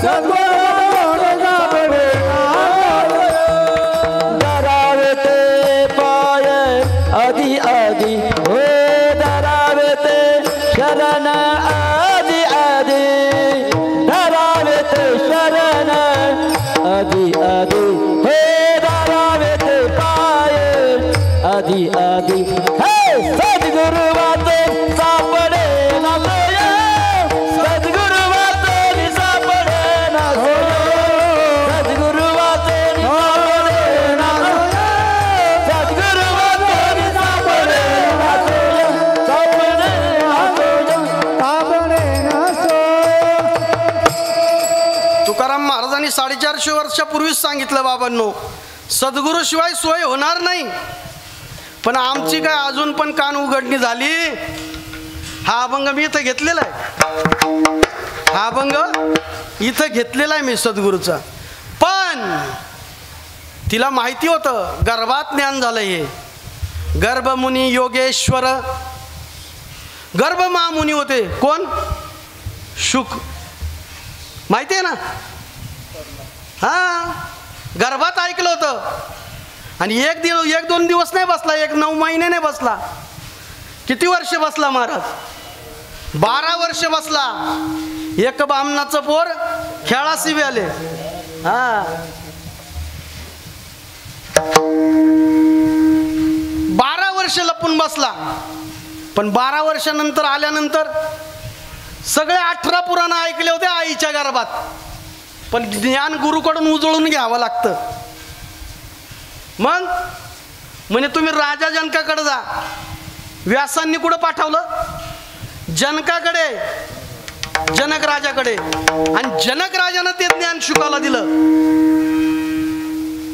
सद्गुरु वाचन सापडे ना सोया. धरावे ते पाय आधी आधी, हो धरावे ते शरण आधी आधी, धरावे ते शरण आधी आधी, हे धरावे ते पाय आधी आधी. हे सद्गुरु वाचन सापडे ना सोया, सद्गुरु वाचन सापडे ना सोया, सद्गुरु वाचन सापडे ना सोया, सद्गुरु वाचन सापडे ना सोया, सापडे ना सोया. तुकाराम महाराजांनी 450 वर्षापूर्वीच सांगितलं बाबांनो, सद्गुरू शिवाय सोय होणार नाही. पण आमची काय अजून पण कान उघडणी झाली. हा अभंग मी इथं घेतलेला आहे, हा अभंग इथं घेतलेला आहे मी सद्गुरूचा. पण तिला माहिती होतं गर्भात ज्ञान झालं. हे गर्भमुनी योगेश्वर, गर्भ महामुनी होते. कोण? शुक, माहिती आहे ना? हा गर्भात ऐकलं होतं. आणि एक दोन दिवस नाही बसला, 9 महिने नाही बसला. किती वर्ष बसला महाराज? 12 वर्ष बसला. एक बामणाचं पोर खेळासी आले. हा 12 वर्ष लपून बसला. पण 12 वर्षानंतर आल्यानंतर सगळे 18 पुराण ऐकले होते आईच्या गर्भात. पण ज्ञान गुरुकडून उजळून घ्यावं लागतं. मग म्हणजे तुम्ही राजा जनकाकडे जा. व्यासांनी कुठं पाठवलं? जनकाकडे. जनक राजाकडे, आणि जनक राजानं ते ज्ञान शुकाला दिलं.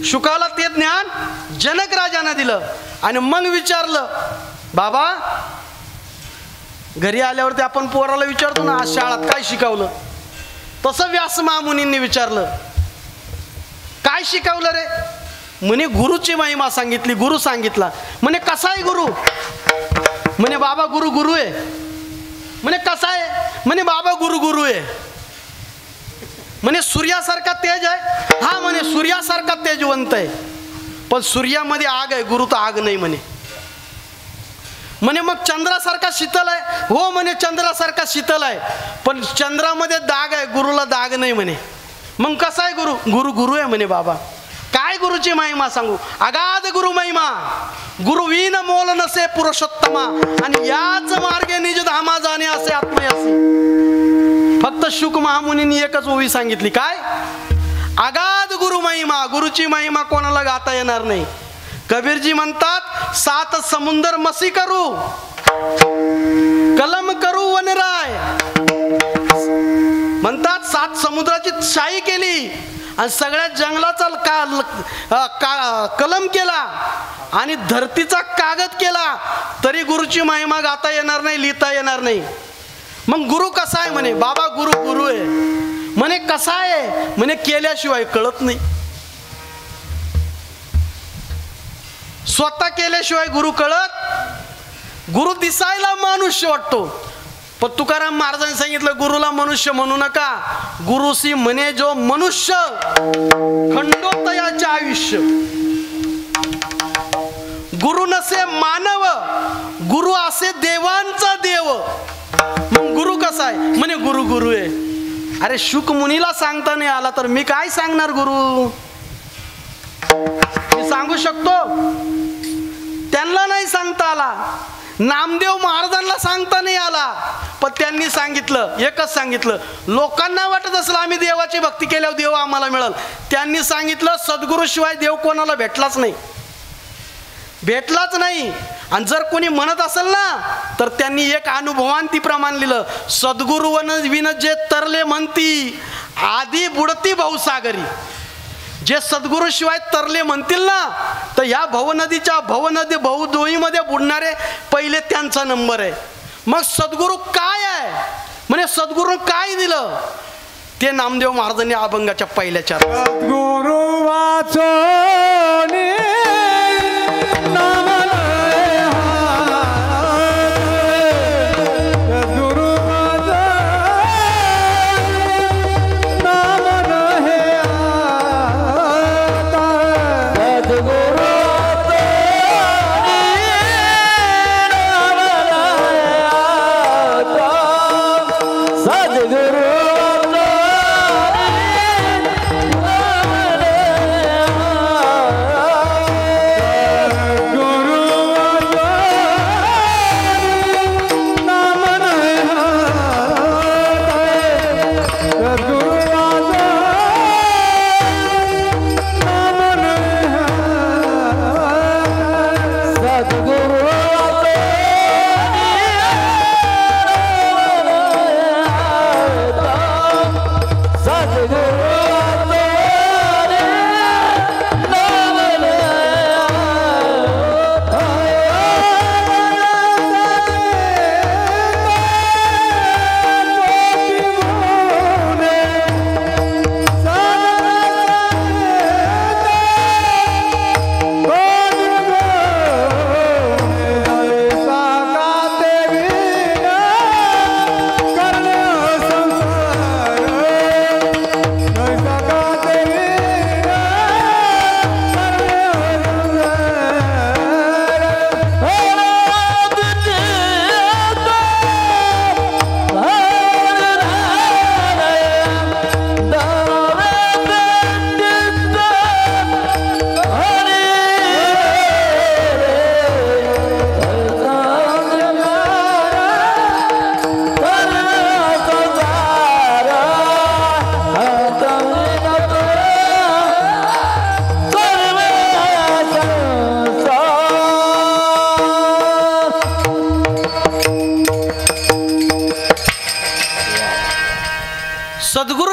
शुकाला ते ज्ञान जनक राजानं दिलं. आणि मग विचारलं, बाबा घरी आल्यावरती आपण पोराला विचारतो ना, आज शाळेत काय शिकवलं, तसं व्यास महामुनींनी विचारलं, काय शिकवलं रे? म्हणे गुरुची महिमा सांगितली, गुरु सांगितला. म्हणे कसा आहे गुरु? म्हणे बाबा गुरु गुरु आहे. म्हणे कसा आहे? म्हणे बाबा गुरु गुरु आहे. म्हणे सूर्यासारखा तेज आहे? हा म्हणे सूर्यासारखा तेजवंत आहे, पण सूर्यामध्ये आग आहे, गुरु तर आग नाही म्हणे. म्हणे मग चंद्रासारखा शीतल आहे? हो म्हणे चंद्रासारखा शीतल आहे, पण चंद्रामध्ये दाग आहे, गुरुला दाग नाही म्हणे. मग कसा आहे गुरु? गुरु गुरु आहे म्हणे बाबा. काय गुरुची महिमा सांगू? अगाध गुरु महिमा. गुरु विन मोल नसे पुरुषोत्तमा, आणि याच मार्गे निज धामा जाणे असे आत्मयासी. फक्त शुक महामुनींनी एकच ओवी सांगितली, काय? अगाध गुरु महिमा. गुरुची महिमा कोणाला गाता येणार नाही. कबीरजी म्हणतात, 7 समुंदर मसी करू, कलम करू वनराय. म्हणतात 7 समुद्राची शाई केली आणि सगळ्या जंगलाचा कलम केला आणि धरतीचा कागद केला, तरी गुरुची महिमा गाता येणार नाही, लिहिता येणार नाही. मग गुरु कसा आहे? म्हणे बाबा गुरु गुरु आहे. म्हणे कसा आहे? म्हणे केल्याशिवाय कळत नाही. स्वतः केल्याशिवाय गुरु कळत. गुरु दिसायला मनुष्य वाटतो, पण तुकाराम महाराजांनी सांगितलं, गुरुला मनुष्य म्हणू नका. गुरुसी म्हणे जो मनुष्य खंडोतयाचे आयुष्य. गुरु नसे मानव, गुरु असे देवांचा देव. मग गुरु कसा आहे? म्हणे गुरु गुरु आहे. अरे शुक मुनीला सांगता नाही आला तर मी काय सांगणार गुरु? मी सांगू शकतो? त्यांना नाही सांगता आला. नामदेव महाराजांना सांगता नाही आला, पण त्यांनी सांगितलं, एकच सांगितलं. लोकांना वाटत असलं आम्ही देवाची भक्ती केल्यावर देव आम्हाला मिळेल. त्यांनी सांगितलं, सद्गुरूशिवाय देव कोणाला भेटलाच नाही, भेटलाच नाही. आणि जर कोणी म्हणत असेल ना, तर त्यांनी एक अनुभवांती प्रमाण लिहिलं, सद्गुरु विन जे तरले म्हणती आधी बुडती भाऊसागरी. जे सद्गुरू शिवाय तरले म्हणतील ना, तर या भवनदीच्या भाऊदोहीमध्ये बुडणारे पहिले त्यांचा नंबर आहे. मग सद्गुरू काय आहे? म्हणे सद्गुरू काय दिलं? ते नामदेव महाराजांनी अभंगाच्या पहिल्या 4 गुरु वाचोनी नाम लय गुरु नाम रहे सद्गुरु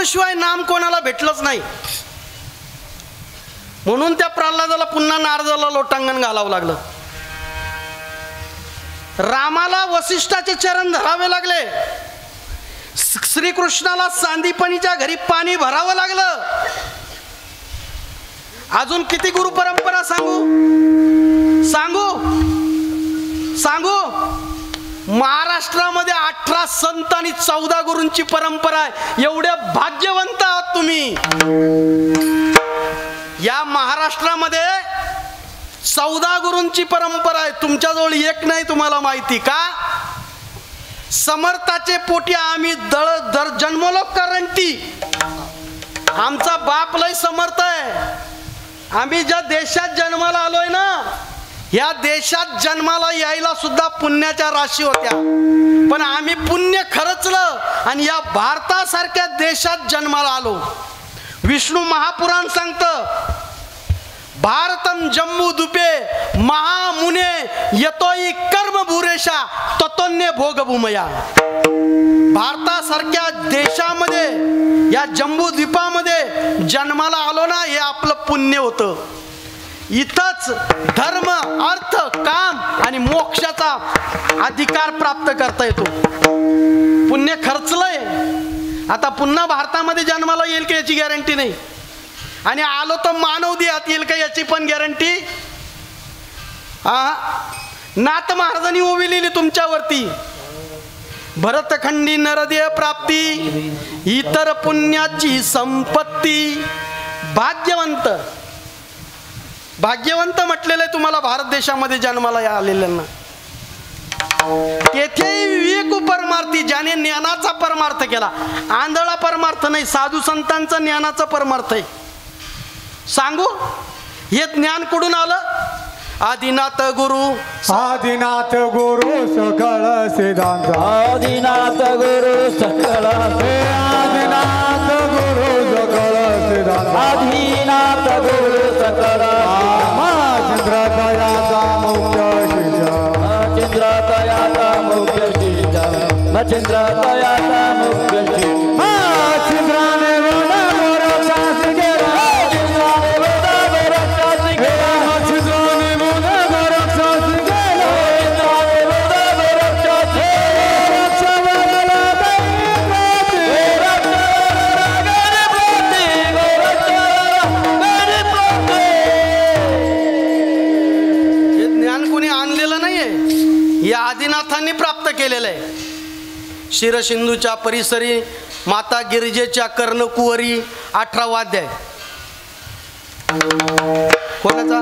सद्गुरूशिवाय नाम कोणाला भेटलंच नाही. म्हणून त्या प्रल्हादाला पुन्हा नारदाला लोटांगण घालावं लागलं. रामाला वसिष्ठाचे चरण धरावे लागले. श्रीकृष्णाला सांदीपनीच्या घरी पाणी भरावं लागलं. अजून किती गुरु परंपरा सांगू महाराष्ट्रामध्ये 18 संत आणि 14 गुरूंची परंपरा आहे. एवढे भाग्यवंत आहात तुम्ही. या महाराष्ट्रामध्ये 14 गुरूंची परंपरा आहे. तुमच्याजवळ एक नाही. तुम्हाला माहिती का? समर्थाचे पोटी आम्ही दर जन्मलो करंटी. आमचा बाप लय समर्थ आहे. आम्ही ज्या देशात जन्माला आलोय ना, या देशात जन्माला यायला सुद्धा पुण्याच्या राशी होत्या. पण आम्ही पुण्य खर्चलं आणि या भारतासारख्या देशात जन्माला आलो. विष्णू महापुराण सांगतं, भारतम जम्मू दुपे महामुने यतोई कर्म भूरेशा ततोन्य भोगभूमया. भारतासारख्या देशामध्ये, या जम्बू द्वीपामध्ये जन्माला आलो ना, हे आपलं पुण्य होतं. इथंच धर्म, अर्थ, काम आणि मोक्षाचा अधिकार प्राप्त करता येतो. पुण्य खर्चलंय. आता पुन्हा भारतामध्ये जन्माला येईल का याची गॅरंटी नाही. आणि आलो तर मानव देहात येईल का याची पण गॅरंटी. नाथ महाराजांनी ओविलेली तुमच्यावरती, भरतखंडी नरदेह प्राप्ती इतर पुण्याची संपत्ती. भाग्यवंत म्हटलेलं आहे तुम्हाला भारत देशामध्ये जन्माला आलेल्यांना. तेथे विवेक परमार्थी, ज्याने ज्ञानाचा परमार्थ केला. आंधळा परमार्थ नाही, साधू संतांचा ज्ञानाचा परमार्थ आहे. सांगू हे ज्ञान कुठून आलं? आदिनाथ गुरु सकळ सिद्धांत. आदिनाथ गुरु सकळ आदिनाथ गुरु सकळ सिद्धांत. आदिनाथ गुरु सकळ चंद्र दयाचा मुख्य शिष्य. चंद्र दयाचा मुख्य शिष्य. चंद्र दयाचा मुख्य शिष्य. छिद्राने मोरक्षास गेला. छिद्राने मोरक्षास गेला. आदिनाथांनी प्राप्त केलेलं आहे. शिरसिंधूच्या परिसरी माता गिरिजेच्या कर्णकुवरी 18 अध्याय. कोणाचा?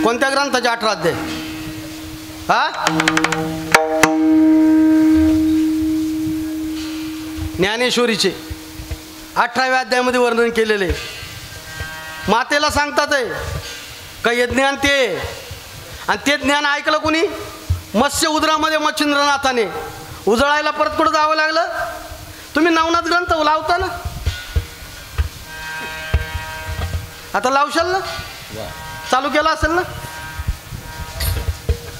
कोणत्या ग्रंथाचे 18 अध्याय? ज्ञानेश्वरीचे 18व्या अध्यायामध्ये वर्णन केलेले. मातेला सांगतात आहे का हे ज्ञान ते, आणि ते ज्ञान ऐकलं कोणी? मत्स्य उदरामध्ये मच्छिंद्रनाथाने. उजळायला परत कुठं जावं लागलं? तुम्ही नवनाथ ग्रंथ लावता ना, आता लावशाल ना? चालू केला असेल ना?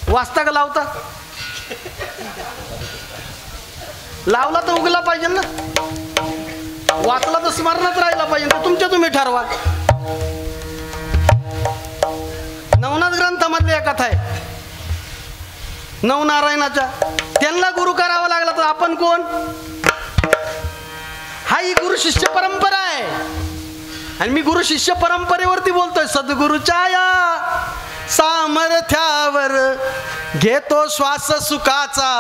वाचता का लावता? लावला तर उगला पाहिजे ना, वाचला तर स्मरणात राहिला पाहिजे. तर तुमच्या तुम्ही ठरवा. नवनाथ ग्रंथामधल्या कथा आहे नवनारायणाच्या. त्यांना गुरु करावा लागला तर आपण कोण? हा ही गुरु शिष्य परंपरा आहे. आणि मी गुरु शिष्य परंपरेवरती बोलतोय. सद्गुरूच्या या सामर्थ्यावर घेतो श्वास सुखाचा,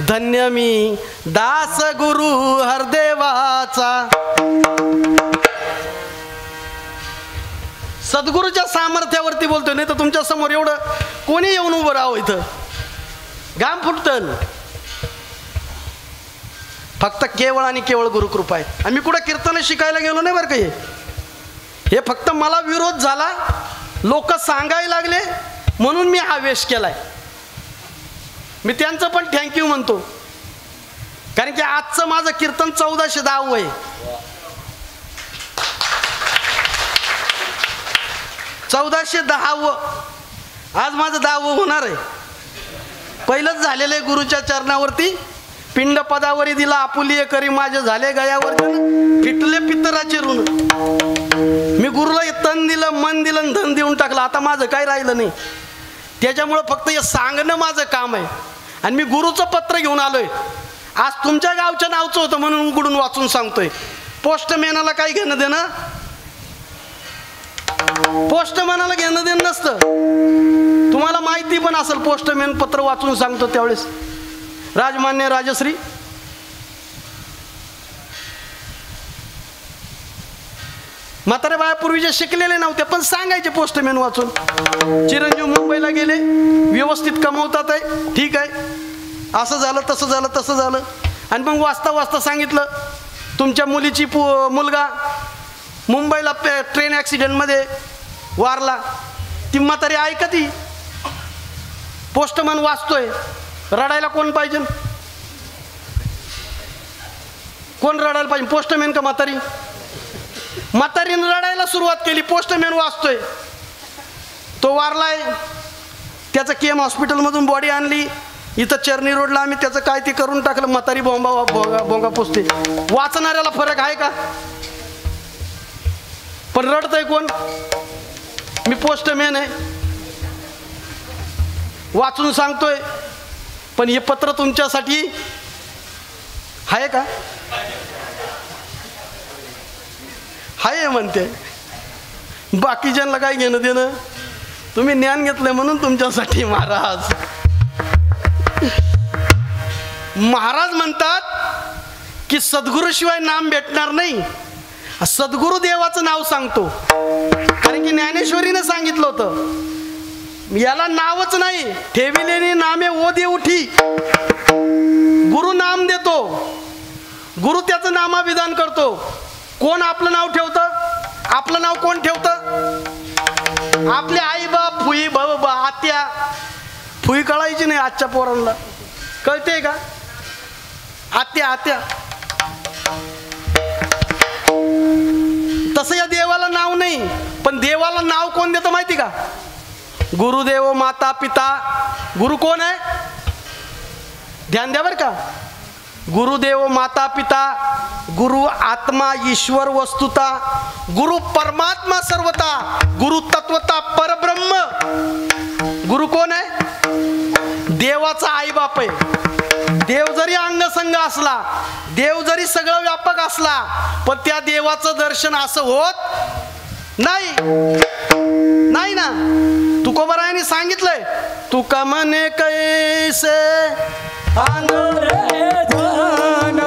धन्य मी दास गुरु हरदेवाचा. सद्गुरूच्या सामर्थ्यावरती बोलतोय. नाही तर तुमच्या समोर एवढं कोणी येऊन उभं राहावं इथं, घाम फुटतं. फक्त केवळ आणि केवळ गुरुकृपा आहे. आणि मी कुठं कीर्तन शिकायला गेलो नाही बरं का. हे फक्त मला विरोध झाला, लोक सांगायला लागले म्हणून मी हा वेश केलाय. मी त्यांचं पण थँक्यू म्हणतो, कारण की आजचं माझं कीर्तन 1410 आहे. 1410 आज माझं 10वं होणार आहे. पहिलंच झालेलं आहे गुरुच्या चरणावरती पिंड पदावरी दिला आपुली करी माझे झाले गयावर जण फिटले पितराचे ऋण. मी गुरुला तन दिलं मन दिलं आणि धन देऊन टाकलं. आता माझं काही राहिलं नाही. त्याच्यामुळं फक्त हे सांगणं माझं काम आहे. आणि मी गुरुचं पत्र घेऊन आलोय. आज तुमच्या गावच्या नावचं होतं म्हणून उघडून वाचून सांगतोय. पोस्टमॅनाला काही घेणं देणं, पोस्टमॅनाला घेणं देणं नसतं. तुम्हाला माहिती पण असेल. पोस्टमॅन पत्र वाचून सांगतो त्यावेळेस. राजमान्य राजश्री म्हातारे बाया पूर्वीचे शिकलेले नव्हते पण सांगायचे पोस्टमॅन वाचून. चिरंजीव मुंबईला गेले, व्यवस्थित कमवतात आहे, ठीक आहे, असं झालं तसं झालं तसं झालं. आणि मग वाचता वाचता सांगितलं तुमच्या मुलीची मुलगा मुंबईला ट्रेन ॲक्सिडेंटमध्ये वारला. ती म्हातारी ऐकती. पोस्टमॅन वाचतोय. रडायला कोण पाहिजे? कोण रडायला पाहिजे? पोस्टमॅन का म्हातारी? म्हातारीने रडायला सुरुवात केली. पोस्टमॅन वाचतोय. तो वारलाय. त्याचं केम हॉस्पिटलमधून बॉडी आणली. इथं चर्नी रोडला आम्ही त्याचं काय ते करून टाकलं. म्हातारी बोंगा पोचते. वाचणाऱ्याला फरक आहे का? पण रडतंय कोण? मी पोस्टमॅन आहे, वाचून सांगतोय. पण हे पत्र तुमच्यासाठी आहे का? आहे म्हणते. बाकीच्यांना काय घेणं देणं? तुम्ही ज्ञान घेतलंय म्हणून तुमच्यासाठी. महाराज म्हणतात की सद्गुरूशिवाय नाम भेटणार नाही. सद्गुरु देवाचं नाव सांगतो. कारण की ज्ञानेश्वरीने सांगितलं होतं याला नावच नाही, ठेविलेली नामे ओ दे उठी. गुरु नाम देतो, गुरु त्याचं नामाविधान करतो. कोण आपलं नाव ठेवतं? आपलं नाव कोण ठेवतं? आपले आई बाप, फुई भाऊ, आत्या. फुई कळायची नाही आजच्या पोरांना. कळते का? आत्या आत्या. तसं या देवाला नाव नाही. पण देवाला नाव कोण देतं माहिती का? गुरुदेव, माता पिता. गुरु कोण आहे? ध्यान द्या बरं का. गुरुदेव, माता पिता, गुरु आत्मा ईश्वर वस्तुता, गुरु परमात्मा सर्वता, गुरु तत्वता परब्रह्म. गुरु कोण आहे? देवाचा आई बाप आहे. देव जरी अंगसंग असला, देव जरी सगळं व्यापक असला, पण त्या देवाचं दर्शन असं होत नाही. नाही ना. तुकोबरायांनी सांगितलंय, तुका म्हणे कैसे अंगरे धन